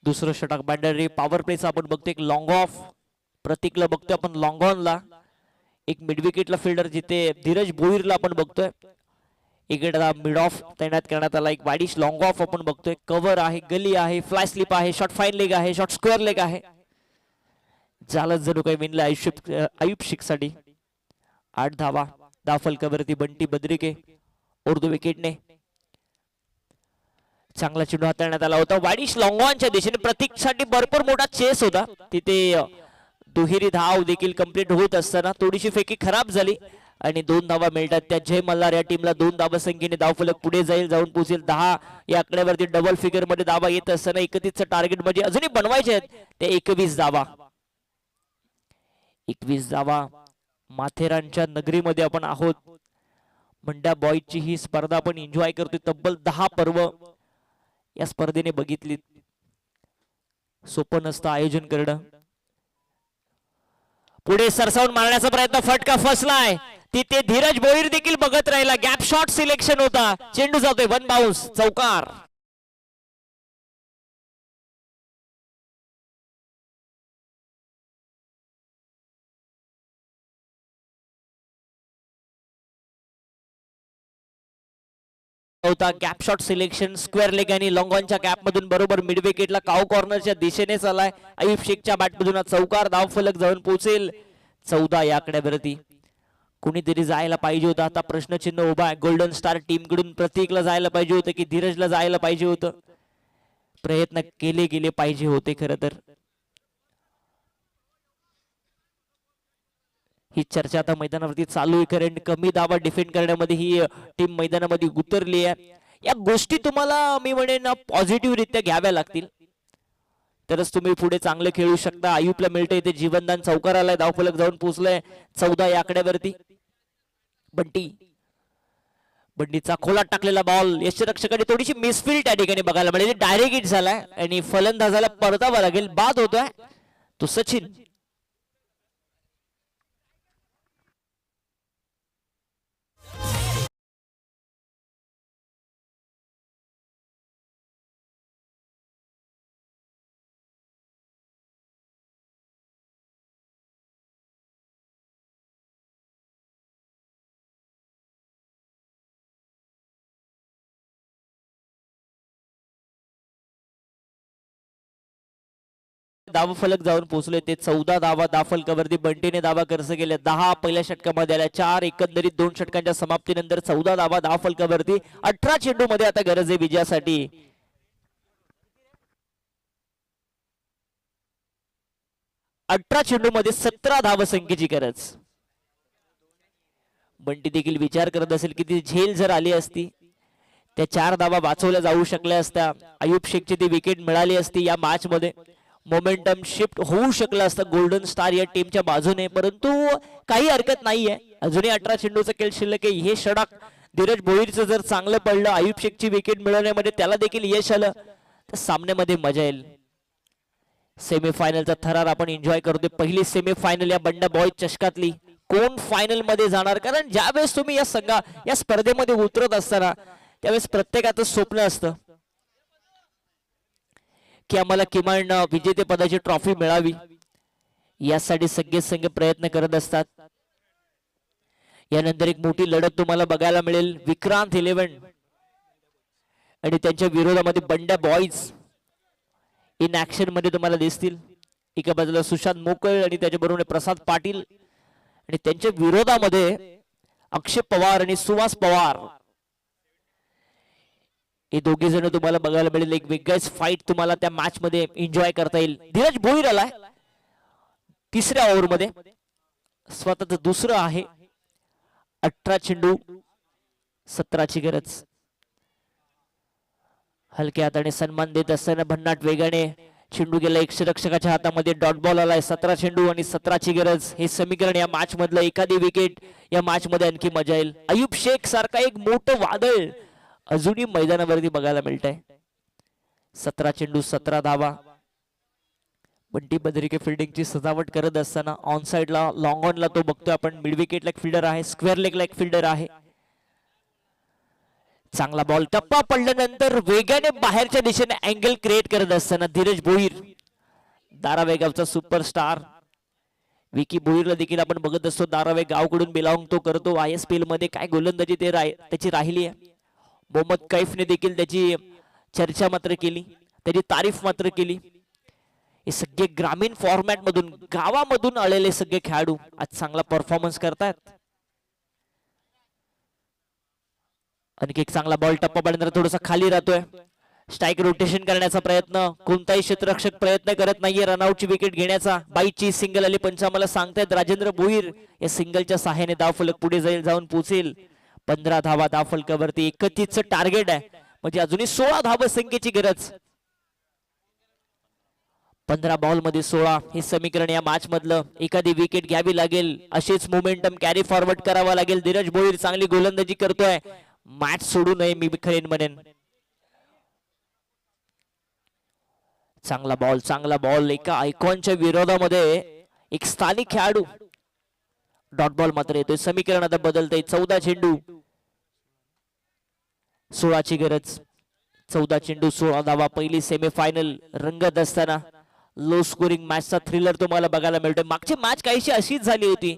दुसरं षटक बॅटरी पॉवर प्लेचा आपण बघतोय. एक लॉंग ऑफ प्रतीकला बघतोय आपण, लॉंग ऑनला एक मिड विकेटला फिल्डर जिथे धीरज भोईरला आपण बघतोय. इकडे मिड ऑफ तैनात करण्यात आला. एक वाईडिश लॉंग ऑफ आपण बघतोय. कव्हर आहे, गली आहे, फ्लाय स्लिप आहे, शॉर्ट फाईन लेग आहे, शॉर्ट स्क्वेअर लेग आहे. झालं जणू काही विनलं आयुब शेख साठी. 8 धावा धावफलकावरती बंटी बद्रिके. उर्दू विकेटने चांगला चेंडू हाताळण्यात आला होता. वाईडिश लॉंग ऑनच्या दिशेने प्रतीकसाठी भरपूर मोठा चेस होता. तिथे दुहेरी धाव देखील कंप्लीट होत असताना थोडीशी फेकी खराब झाली आणि 2 धावा मिळतात. त्या जय मल्हार या टीमला 2 धावा संख्येने धावफलक पुढे जाऊन पोहोचेल 10 या आकड्यावरती. डबल फिगर मध्ये धावा येत असताना 31चं टार्गेट म्हणजे अजूनही बनवायचे आहेत ते 21 धावा. 21 धावा माथेरानच्या नगरीमध्ये आपण आहोत. मंड्या बॉयची ही स्पर्धा आपण एन्जॉय करतोय. तब्बल 10 पर्व या स्पर्धेने बघितली. सोपं नसतं आयोजन करणं. पुढे सरसावून मारण्याचा प्रयत्न, फटका फसलाय. तिथे धीरज भोईर देखील बघत राहिला. गॅप शॉट सिलेक्शन होता. चेंडू जातोय 1 बाउन्स, चौकार. होता gap shot selection square leg आणि लॉंग ऑनच्या गॅप मधून बरोबर मिड विकेटला काव कॉर्नरच्या दिशेने चालाय. आयुब शेखच्या बॅट मधून चौकार. धावफलक जाऊन पोहोचेल 14 या आकड्यावरती. कुणीतरी जायला पाहिजे होतं. आता प्रश्नचिन्ह उभा आहे. गोल्डन स्टार टीम कडून प्रतीकला जायला पाहिजे होतं की धीरजला जायला पाहिजे होतं. प्रयत्न केले गेले पाहिजे होते खरं तर. ही चर्चा आता मैदानावरती चालू आहे. कारण कमी दाबा डिफेंड करण्यामध्ये ही टीम मैदानामध्ये उतरली आहे. या गोष्टी तुम्हाला मी म्हणेन पॉझिटिव्ह रित्या घ्याव्या लागतील, तरच तुम्ही पुढे चांगलं खेळू शकता. आयुपला मिळतंय ते जीवनदान. चौकाराला धावफलक जाऊन पोहोचलाय 14 या आकड्यावरती. बंटीचा खोलात टाकलेला बॉल यष्टिरक्षकाने थोडीशी मिसफील्ड त्या ठिकाणी बघायला मिळाली. डायरेक्ट हिट झालाय आणि फलंदाजाला परतावा लागेल. बाद होतोय तो सचिन. धाव फलक जाऊन पोहोचले ते 14 धावा दाफलकावरती. बंटीने धावा खर्च केल्या 10 पहिल्या षटकामध्ये आल्या. 4 एकंदरीत 2 षटकांच्या समाप्तीनंतर 14 धावा दाफलकावरती. 18 चेंडू मध्ये आता गरज आहे विजयासाठी. 18 चेंडू मध्ये 17 धावसंख्येची गरज. बंटी देखील विचार करत असेल की ती झेल जर आली असती त्या 4 धावा वाचवल्या जाऊ शकल्या असत्या. आयुब शेखची ती विकेट मिळाली असती या मॅच मध्ये. मोमेंटम शिफ्ट होऊ शकलं असतं गोल्डन स्टार या टीमच्या बाजूने, परंतु काही हरकत नाहीये. अजूनही 18 चेंडूचा खेळ शिल्लक आहे. हे षटक धीरज भोईरचं जर चांगलं पडलं, आयुब शेखची विकेट मिळवण्यामध्ये त्याला देखील यश आलं, तर सामन्यामध्ये मजा येईल. सेमीफायनलचा थरार आपण एन्जॉय करतोय. पहिली सेमीफायनल या बंडा बॉय चषकातली. कोण फायनल मध्ये जाणार? कारण ज्यावेळेस तुम्ही या स्पर्धेमध्ये उतरत असताना त्यावेळेस प्रत्येकाचं स्वप्न असतं की आम्हाला किमान विजेतेपदाची ट्रॉफी मिळावी. यासाठी सगळे संघ प्रयत्न करत असतात. यानंतर एक मोठी लढत तुम्हाला बघायला मिळेल. विक्रांत 11 आणि त्यांच्या विरोधामध्ये बंड्या बॉईज इन ऍक्शन मध्ये तुम्हाला दिसतील. एका बाजूला सुशांत मोकळ आणि त्याच्याबरोबर प्रसाद पाटील, आणि त्यांच्या विरोधामध्ये अक्षय पवार आणि सुहास पवार. हे दोघे जण तुम्हाला बघायला मिळेल. एक वेगळाच फाईट तुम्हाला त्या मॅच मध्ये एन्जॉय करता येईल. धीरज भोईर आलाय तिसऱ्या ओव्हर मध्ये. स्वतःच दुसरं आहे. 18 चेंडू 17 ची गरज. हलक्या हाताने सन्मान देत असताना भन्नाट वेगाने चेंडू गेला यष्टिरक्षकाच्या हातामध्ये. डॉट बॉल आलाय. 17 चेंडू आणि 17 ची गरज. हे समीकरण या मॅच मधलं. एखादी विकेट या मॅच मध्ये आणखी मजा येईल. आयुब शेख सारखा एक मोठं वादळ अजूनही मैदानावरती बघायला मिळत आहे. 17 चेंडू 17 धावा. बंटी बद्रिके फिल्डिंगची सजावट करत असताना ऑन साइडला लॉंग ऑनला तो बघतोय आपण. मिड विकेटला एक फिल्डर आहे, स्क्वेअर लेगला एक फिल्डर आहे. चांगला बॉल. टप्पा पडल्यानंतर वेगाने बाहेरच्या दिशेने अँगल क्रिएट करत असताना धीरज भोईर, धारावे गावचा सुपरस्टार. विकी भोईरला देखील आपण बघत असतो. धारावे गावकडून बिलॉंग तो करतो. ISPL मध्ये काय गोलंदाजी त्याची राहिली आहे. मोहम्मद कैफने देखील त्याची चर्चा मात्र केली, त्याची तारीफ मात्र केली. हे सगळे ग्रामीण फॉर्मॅट मधून, गावामधून आलेले सगळे खेळाडू आज चांगला परफॉर्मन्स करतात. आणखी एक चांगला बॉल. टप्पा पडल्यानंतर थोडासा खाली राहतोय. स्ट्राईक रोटेशन करण्याचा प्रयत्न. कोणताही क्षेत्ररक्षक प्रयत्न करत नाहीये रनआउटची विकेट घेण्याचा. बाईची सिंगल आली. पंच आम्हाला सांगतायत राजेंद्र भोईर या सिंगलच्या सहाय्याने धावफलक पुढे जाऊन पोहोचेल. 15 धावा धावफलकावरती. 31चं टार्गेट आहे, म्हणजे अजूनही 16 धावसंख्येची गरज. 15 बॉल मध्ये 16. हे समीकरण या मॅच मधलं. एखादी विकेट घ्यावी लागेल, अशीच मोमेंटम कॅरी फॉरवर्ड करावा लागेल. धीरज भोईर चांगली गोलंदाजी करतोय. मॅच सोडू नये मी खरेन म्हणेन. चांगला बॉल, चांगला बॉल. एका आयकॉनच्या विरोधामध्ये एक स्थानिक खेळाडू. डॉट बॉल मात्र येतोय. समीकरण आता बदलतंय. 14 चेंडू 16 ची गरज. 14 चेंडू 16 धावा. पहिली सेमीफायनल रंगत असताना लो स्कोरिंग मॅचचा थ्रिलर तुम्हाला बघायला मिळतोय. मागची मॅच काहीशी अशीच झाली होती,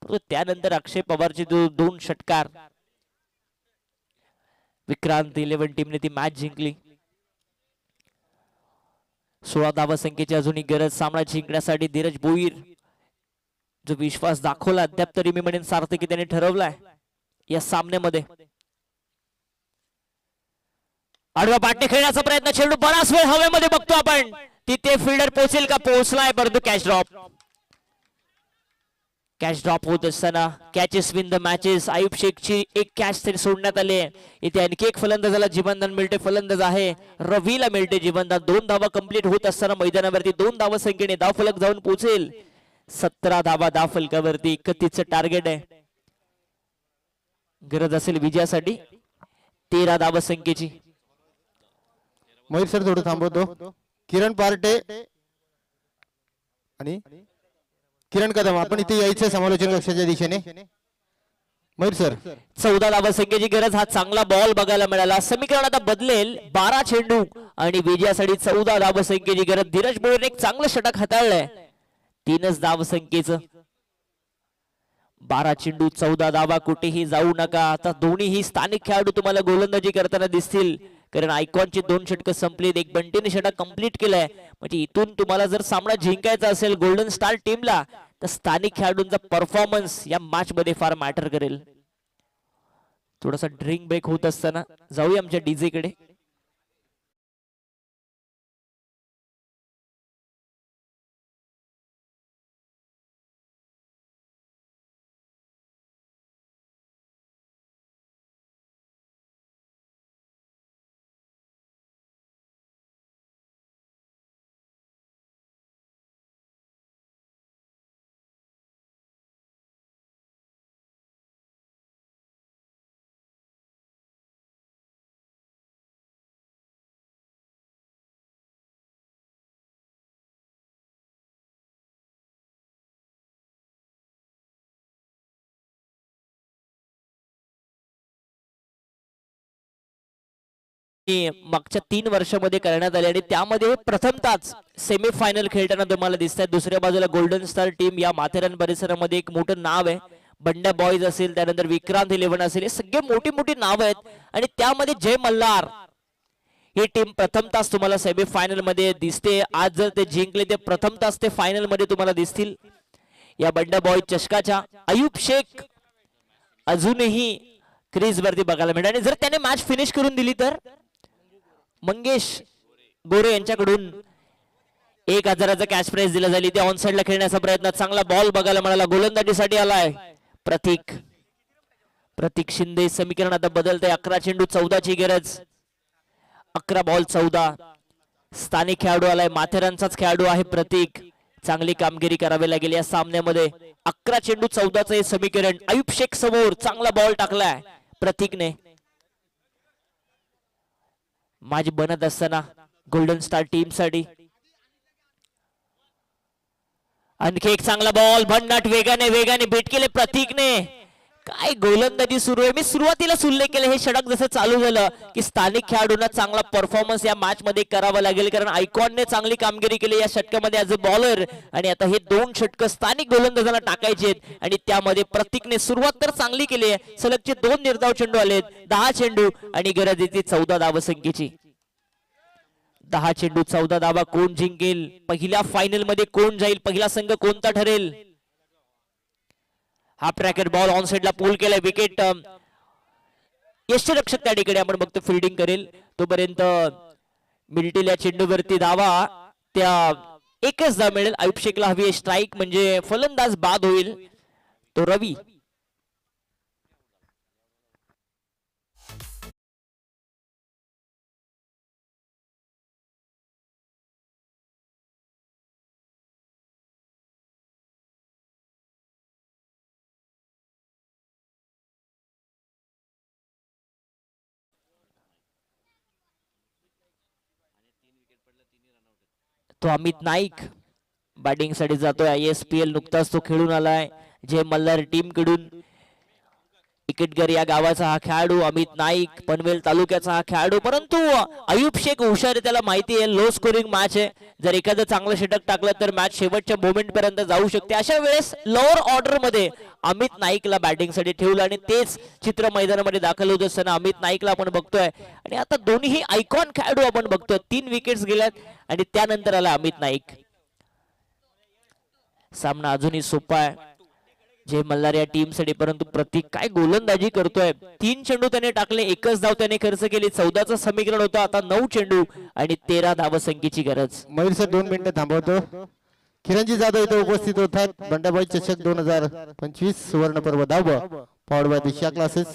परंतु त्यानंतर अक्षय पवारचे 2 षटकार. विक्रांत 11 टीमने ती मॅच जिंकली. 16 धावा संख्येची अजूनही गरज सामना जिंकण्यासाठी. धीरज भोईर जो विश्वास दाखवला अद्याप तरी मी म्हणेन सार्थकी त्याने ठरवलाय या सामन्यामध्ये. आडवा पाठी खेळण्याचा प्रयत्न, चेंडू बराच वेळ हवेमध्ये बघतो आपण, तिथे फिल्डर पोहोचेल का, पोहोचलाय परंतु कॅच ड्रॉप. कॅच ड्रॉप होत असताना catches win the matches. Ayub शेखची एक कॅच तरी सोडण्यात आली आहे. इथे आणखी एक फलंदाजाला जीवनदान मिळते, फलंदाज आहे रवीला मिळते जीवनदान. 2 धावा कंप्लीट होत असताना मैदानावरती 2 धावा संख्येने धावफलक जाऊन पोहोचेल. 17 धावा धावफलकावरती, 31चं टार्गेट आहे. गरज असेल विजयासाठी 13 धावा संख्येची. मयूर सर थोडं थांबवतो. किरण पार्टे आणि किरण कदम आपण इथे यायचं समालोचन कक्षाच्या दिशेने. मयूर सर 14 धावा संख्येची गरज. हा चांगला बॉल बघायला मिळाला. समीकरण आता बदलेल. 12 चेंडू आणि विजयासाठी 14 धावा संख्येची गरज. धीरज बोळेने एक चांगलं षटक हाताळलंय. 3च धाव संख्येचं. 12 चेंडू 14 धावा. कुठेही जाऊ नका. आता दोन्हीही स्थानिक खेळाडू तुम्हाला गोलंदाजी करताना दिसतील, कारण आयकॉनची 2 षटकं संपलीत. एक बंटीने षटक कंप्लीट केलंय. म्हणजे इथून तुम्हाला जर सामना जिंकायचा असेल गोल्डन स्टार टीमला, तर स्थानिक खेळाडूंचा परफॉर्मन्स या मॅच मध्ये फार मॅटर करेल. थोडासा ड्रिंक ब्रेक होत असताना जाऊया आमच्या डीजे कडे. मागच्या 3 वर्षामध्ये करण्यात आले आणि त्यामध्ये प्रथमताच सेमीफायनल खेळताना तुम्हाला दिसतात. दुसऱ्या बाजूला गोल्डन स्टार टीम या माथेरान परिसरामध्ये एक मोठं नाव आहे. बंड्या बॉयज असेल, त्यानंतर विक्रांत 11 असेल, हे सगळे मोठी मोठी नाव आहेत. आणि त्यामध्ये जय मल्हार ही टीम प्रथमताच तुम्हाला सेमीफायनल मध्ये दिसते. आज जर ते जिंकले ते प्रथमताच ते फायनल मध्ये तुम्हाला दिसतील. या बंड्या बॉयज चषकाच्या आयुब शेख अजूनही क्रीज वरती बघायला मिळेल. आणि जर त्याने मॅच फिनिश करून दिली तर मंगेश गोरे यांच्याकडून 1000चा कॅश प्राइज दिला जाईल. ते ऑन साइडला खेळण्याचा प्रयत्न, चांगला बॉल बघायला मिळाला. गोलंदाजीसाठी आलाय प्रतीक शिंदे. समीकरण आता बदलतंय. 11 चेंडू 14ची गरज. 11 बॉल 14. स्थानिक खेळाडू आलाय, माथेरानचाच खेळाडू आहे प्रतीक. चांगली कामगिरी करावी लागेल या सामन्यामध्ये. 11 चेंडू 14चं हे समीकरण. आयुब शेख समोर चांगला बॉल टाकलाय प्रतीकने. माझी बनत असताना गोल्डन स्टार टीम साठी आणखी एक चांगला बॉल. भन्नाट वेगाने बीट केले प्रतीकने. काय गोलंदाजी सुरू आहे. मी सुरुवातीला उल्लेख केला, हे षटक जसं चालू झालं की स्थानिक खेळाडूंना चांगला परफॉर्मन्स या मॅच मध्ये करावा लागेल, कारण आयकॉनने चांगली कामगिरी केली या षटकामध्ये ॲज अ बॉलर. आणि आता हे 2 षटकं स्थानिक गोलंदाजांना टाकायचे आहेत. आणि त्यामध्ये प्रतीकने सुरुवात तर चांगली केली आहे. सलगचे 2 निर्धाव चेंडू आलेत. 10 चेंडू आणि गरज येते 14 धावसंख्येची. 10 चेंडू 14 धावा. कोण जिंकेल पहिल्या फायनल मध्ये, कोण जाईल, पहिला संघ कोणता ठरेल. हा रॅकेट बॉल ऑन साइडला पूल केलाय. विकेट यष्टीरक्षक त्या ठिकाणी आपण बघतो फिल्डिंग करेल. तोपर्यंत मिल्टील या चेंडूवरती धावा, त्या एकच धाव मिळेल. आयुब शेखला हवी आहे स्ट्राईक, म्हणजे फलंदाज बाद होईल तो रवी. तो अमित नाईक बॅटिंग साठी जातोय. ISPL नुकताच तो खेळून आलाय. जय मल्हार टीम कडून. इकडगर या गावाचा हा खेळाडू अमित नाईक, पनवेल तालुक्याचा हा खेळाडू. परंतु आयुब शेख हुशार आहे, त्याला माहिती आहे लो स्कोरिंग मॅच आहे. जर एखादं चांगलं षटक टाकलं तर मॅच शेवटच्या मोमेंट पर्यंत जाऊ शकते. अशा वेळेस लोअर ऑर्डर मध्ये अमित नाईकला बॅटिंग साठी ठेवलं आणि तेच चित्र मैदानामध्ये दाखल होत असताना अमित नाईकला आपण बघतोय. आणि आता दोन्ही आयकॉन खेळाडू आपण बघतोय. 3 विकेट्स गेल्यात आणि त्यानंतर आला अमित नाईक. सामना अजूनही सोपा आहे. जय मल्हार या टीम साठी, परंतु प्रतीक काय गोलंदाजी करतोय. 3 चेंडू त्याने टाकले, 1च धाव त्याने खर्च केली. 14चं समीकरण होतं, आता 9 चेंडू आणि 13 धावसंख्येची गरज. मयूर सर 2 मिनिटं थांबवतो. किरणजी जाधव इथे उपस्थित होतात. बंडाबाई चषक 2025 सुवर्ण पर्व धाव पॉवर्ड बाय दिशा क्लासेस.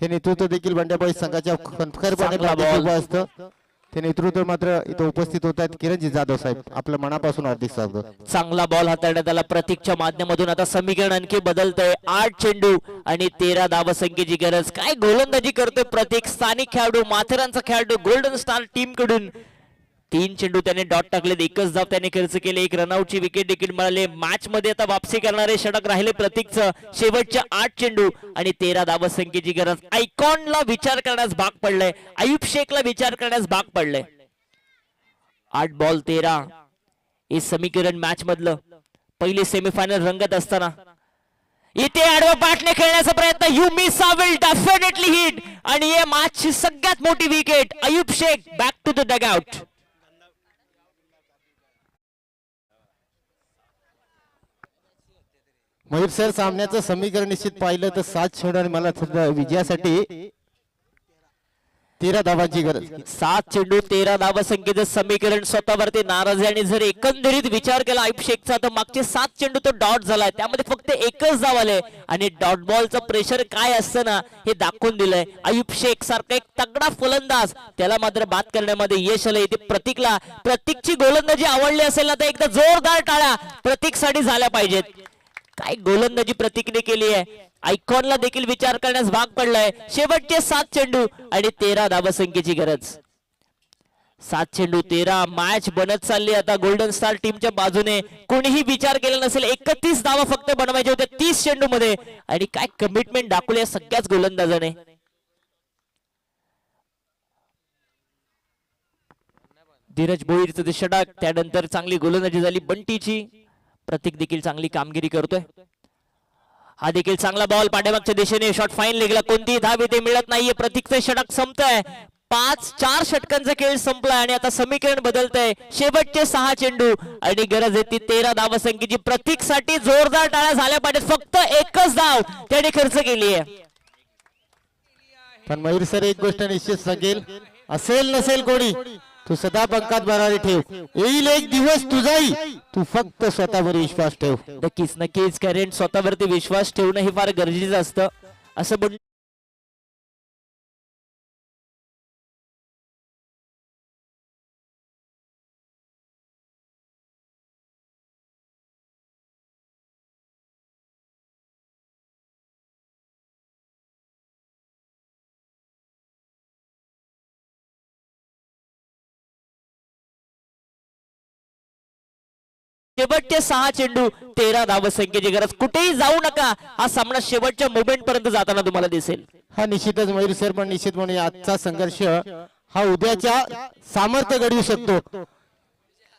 हे नेतृत्व देखील बंडाबाई संघाच्या खंतखरपणे चांगला पाठीशी बॉल. उभं असतं. ते नेतृत्व मात्र इथे उपस्थित होत आहेत. किरणजी जाधव साहेब, आपलं मनापासून हार्दिक स्वागत. चांगला बॉल हाताळण्यात आला प्रतीकच्या माध्यमातून. आता समीकरण आणखी बदलतंय. 8 चेंडू आणि 13 धावसंख्येची गरज. काय गोलंदाजी करतोय प्रतीक. स्थानिक खेळाडू, माथेरानचा खेळाडू, गोल्डन स्टार टीम कडून 3 चेंडू त्याने डॉट टाकले, 1च धाव त्याने खर्च केले. 1 रनआउटची विकेट देखील मिळाली. मॅच मध्ये आता वापसी करणारे षटक राहिले प्रतीकचं. शेवटच्या 8 चेंडू आणि 13 धावसंख्येची गरज. आयकॉनला विचार करण्यास भाग पडलंय, आयुब शेखला विचार करण्यास भाग पडलंय. 8 बॉल 13 हे समीकरण मॅच मधलं पहिली सेमीफायनल रंगत असताना इथे आडवा बॅटने खेळण्याचा प्रयत्न. You miss will definitely hit आणि या मॅचची सगळ्यात मोठी wicket. Ayub Shaikh back to the dugout. Mayur sir, सामन्याचं समीकरण निश्चित पाहिलं तर 7 चेंडू आणि मला विजयासाठी 13 धावांची गरज. 7 चेंडू 13 धावसंख्येचं समीकरण स्वतःवरती नाराज आहे. आणि जर एकंदरीत विचार केला आयुब शेखचा तर मागचे 7 चेंडू तो डॉट झालाय, त्यामध्ये फक्त 1च धाव आले आणि डॉट बॉलचं प्रेशर काय असतं ना हे दाखवून दिलंय. आयुब शेख सारखा एक तगडा फलंदाज त्याला मात्र बाद करण्यामध्ये यश आलं. इथे प्रतीकला, प्रतीकची गोलंदाजी आवडली असेल ना तर एकदा जोरदार टाळ्या प्रतीकसाठी झाल्या पाहिजेत. काय गोलंदाजी प्रतीकने केली आहे. आयकॉनला देखील विचार करण्यास भाग पडलाय. शेवटचे 7 चेंडू आणि 13 धावसंख्येची गरज. 7 चेंडू 13 मॅच बनत चालली आता गोल्डन स्टार टीमच्या बाजूने. कोणीही विचार केला नसेल, 31 धावा फक्त बनवायचे होते 30 चेंडू मध्ये. आणि काय कमिटमेंट दाखवली या सगळ्याच गोलंदाजाने. धीरज भोईरचं षटक, त्यानंतर चांगली गोलंदाजी झाली बंटीची. प्रतीक देखील चांगली कामगिरी करतोय. हा देखील चांगला बॉल पाठीमागच्या दिशेने, शॉट फाईन लेगला, कोणतीही धाव इथे मिळत नाहीये. प्रतीकचे षटक संपतंय. 4 षटकांचा खेळ संपलाय आणि आता समीकरण बदलतंय. शेवटचे 6 चेंडू आणि गरज आहे ती 13 धावसंख्येची. प्रतीकसाठी जोरदार टाळ्या झाल्या पाहिजेत. फक्त 1च धाव त्याने खर्च केली आहे. पण मयूर सर, एक गोष्ट निश्चित सांगेल, असेल नसेल कोणी, तू सदा पंखात भरारी ठेव. येईल एक दिवस तुझाही, तू फक्त स्वतःवर विश्वास ठेव. नक्कीच नक्कीच, कारण स्वतःवरती विश्वास ठेवणं हे फार गरजेचं असतं असं बोल. शेवटचे 6 चेंडू 13 धावसंख्येची गरज. कुठेही जाऊ नका, हा सामना शेवटच्या मोमेंट पर्यंत जाताना तुम्हाला दिसेल. हा निश्चितच मयूर सर, पण निश्चितपणे आजचा संघर्ष हा उद्याच्या सामर्थ्य घडवू शकतो.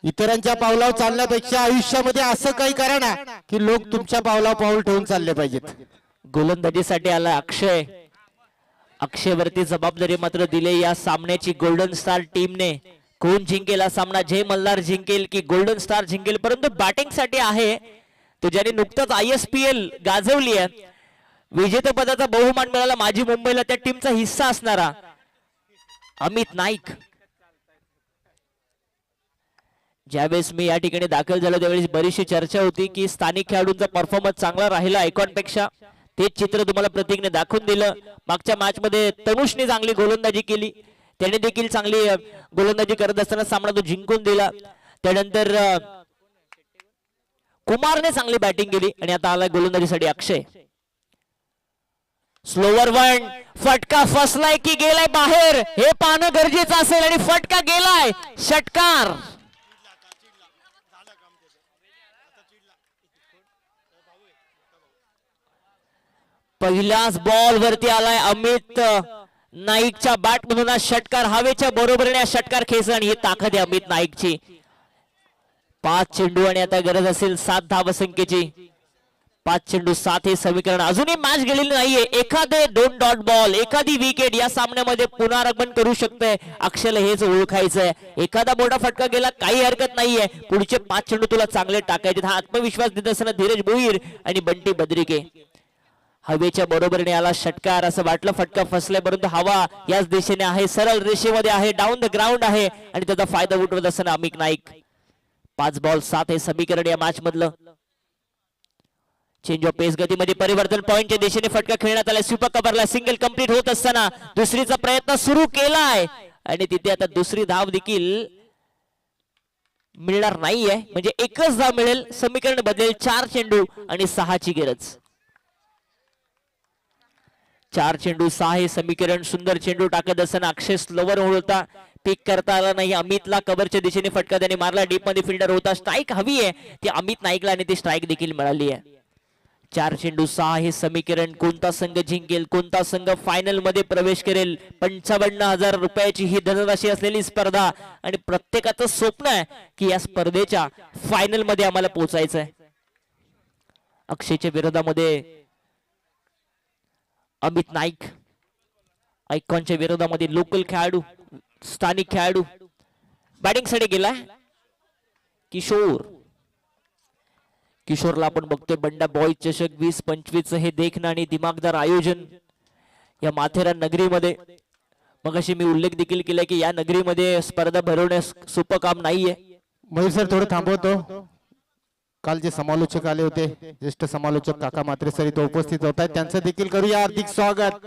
इतरांच्या पावलावर चालण्यापेक्षा आयुष्यामध्ये असं काही करा ना की लोक तुमच्या पावलावर पाऊल ठेवून चालले पाहिजेत. गोलंदाजीसाठी आला अक्षय. अक्षयवरती जबाबदारी मात्र दिली या सामन्याची गोल्डन स्टार टीमने. कोण जिंकेल हा सामना, जय मल्हार जिंकेल की गोल्डन स्टार जिंकेल, परंतु बॅटिंग साठी आहे तो ज्याने नुकताच ISPL गाजवली आहे. विजेतेपदाचा बहुमान मिळाला माझी मुंबईला, त्या टीमचा हिस्सा असणारा अमित नाईक. ज्यावेळेस मी या ठिकाणी दाखल झालो त्यावेळेस बरीचशी चर्चा होती की स्थानिक खेळाडूंचा परफॉर्मन्स चांगला राहिला आयकॉनपेक्षा. तेच चित्र तुम्हाला प्रतीकने दाखवून दिलं. मागच्या मॅच मध्ये तनुषने चांगली गोलंदाजी केली, त्याने देखील चांगली गोलंदाजी करत असताना सामना तो जिंकून दिला. त्यानंतर कुमारने चांगली बॅटिंग केली आणि आता आला गोलंदाजीसाठी अक्षय. स्लोवर वन, फटका फसलाय की गेलाय बाहेर हे पाहणं गरजेचं असेल आणि फटका गेलाय. षटकार. पहिल्याच बॉल वरती आलाय अमित नाईकच्या बॅट मधून षटकार. हवेच्या बरोबरीने षटकार खेचला आणि ही ताकद आहे अमित नाईकची. 5 चेंडू आणि आता गरज असेल 7 धावसंख्येची. 5 चेंडू 7 हे समीकरण अजूनही मॅच गेलेली नाहीये. एखादे 2 डॉट बॉल, एखादी विकेट या सामन्यामध्ये पुनरागमन करू शकतंय. अक्षयला हेच ओळखायचंय. एखादा मोठा फटका गेला काही हरकत नाहीये. पुढचे 5 चेंडू तुला चांगले टाकायचे. हा आत्मविश्वास देत असताना धीरज भोईर आणि बंटी बद्रिके. हवेच्या बरोबरीने आला षटकार. असं वाटलं फटका फसलाय, परंतु हवा याच दिशेने आहे, सरळ रेषेमध्ये आहे, डाऊन द ग्राउंड आहे आणि त्याचा फायदा उठवत असताना अमित नाईक. 5 बॉल 7 हे समीकरण या मॅच मधलं. चेंज ऑफ पेस गतीमध्ये परिवर्तन. पॉइंटच्या दिशेने फटका खेळण्यात आला. सुपर कव्हरला सिंगल कंप्लीट होत असताना दुसरीचा प्रयत्न सुरू केलाय आणि तिथे आता दुसरी धाव देखील मिळणार नाहीये. म्हणजे एकच धाव मिळेल. समीकरण बदलेल. 4 चेंडू आणि 6 ची गरज. 4 चेंडू 6 हे समीकरण. सुंदर चेंडू टाकत असताना अक्षय स्लोवर होता. पिक करता आला नाही. अमितला कव्हरच्या दिशेने फटका त्याने मारला. डीप मध्ये फिल्डर होता. स्ट्राईक हवी आहे ती अमित नाईकला आणि ती स्ट्राईक देखील मिळाली आहे. 4 चेंडू 6 हे समीकरण. कोणता संघ जिंकेल, कोणता संघ फायनल मध्ये प्रवेश करेल. 55,000 रुपयाची ही धनराशी असलेली स्पर्धा आणि प्रत्येकाचं स्वप्न आहे की या स्पर्धेच्या फायनल मध्ये आम्हाला पोहोचायचं आहे. अक्षयच्या विरोधामध्ये अमित नाईक. आयकॉनच्या विरोधामध्ये लोकल खेळाडू, स्थानिक खेळाडू. बॅटिंग साठी गेला किशोरला आपण बघतोय. बंडा बॉय चषक 20-25 हे देखणं आणि दिमागदार आयोजन या माथेरान नगरीमध्ये. मग अशी मी उल्लेख देखील केला की या नगरीमध्ये स्पर्धा भरवण्यास सोपं काम नाहीये. मयूर सर थोडं थांबवतो. काल जे समालोचक आले होते, ज्येष्ठ समालोचक काका म्हात्रे सर इथे उपस्थित होत आहेत, त्यांचं देखील करूया हार्दिक स्वागत.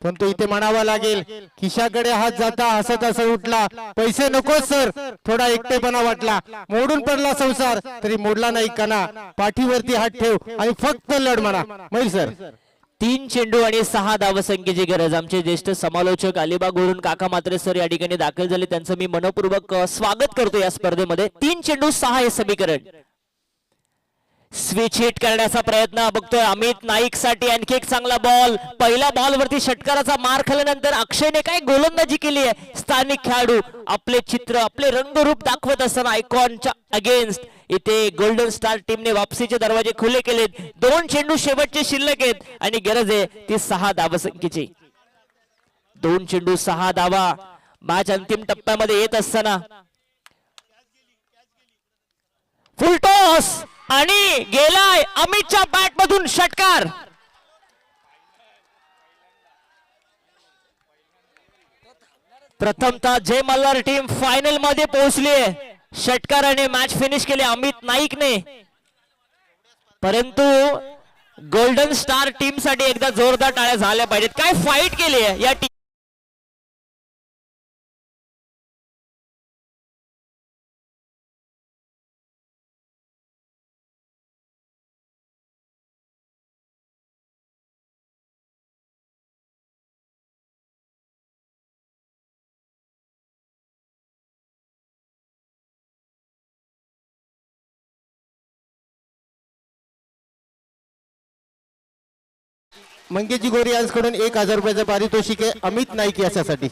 पण तो इथे म्हणावा लागेल, खिशाकडे हात जाता हसत असं उठला, पैसे नको सर, थोडा एकटेपणा वाटला, मोडून पडला संसार तरी मोडला नाही कणा, पाठीवरती हात ठेव आणि फक्त लढ म्हणा. मयूर सर 3 चेंडू आणि 6 धावसंख्येची गरज. आमचे ज्येष्ठ समालोचक अलिबागवरून काका म्हात्रे सर या ठिकाणी दाखल झाले. त्यांचं मी मनपूर्वक स्वागत करतो या स्पर्धेमध्ये. 3 चेंडू 6 हे समीकरण. स्विच हिट करण्याचा प्रयत्न बघतोय अमित नाईक साठी. आणखी एक चांगला बॉल. पहिल्या बॉल वरती षटकाराचा मार खाल्ल्यानंतर अक्षयने काय गोलंदाजी केली आहे. स्थानिक खेळाडू आपले चित्र, आपले रंगरूप दाखवत असताना आयकॉनच्या अगेन्स्ट इथे गोल्डन स्टार टीमने वापसीचे दरवाजे खुले केलेत. 2 चेंडू शेवटचे शिल्लक आहेत आणि गरज आहे ती 6 धावसंख्येची. 2 चेंडू 6 धावा. मॅच अंतिम टप्प्यामध्ये येत असताना फुल टॉस आणि गेलाय अमितच्या बॅट मधून षटकार. प्रथमतः जय मल्हार टीम फायनल मध्ये पोहोचली आहे. षटकाराने मॅच फिनिश केले अमित नाईकने. परंतु गोल्डन स्टार टीम साठी एकदा जोरदार टाळ्या झाल्या पाहिजेत. काय फाईट केली आहे या टीम. मंगेशजी गोरे यांच्याकडून 1,000 रुपयाचं पारितोषिक आहे अमित नाईक याच्यासाठी.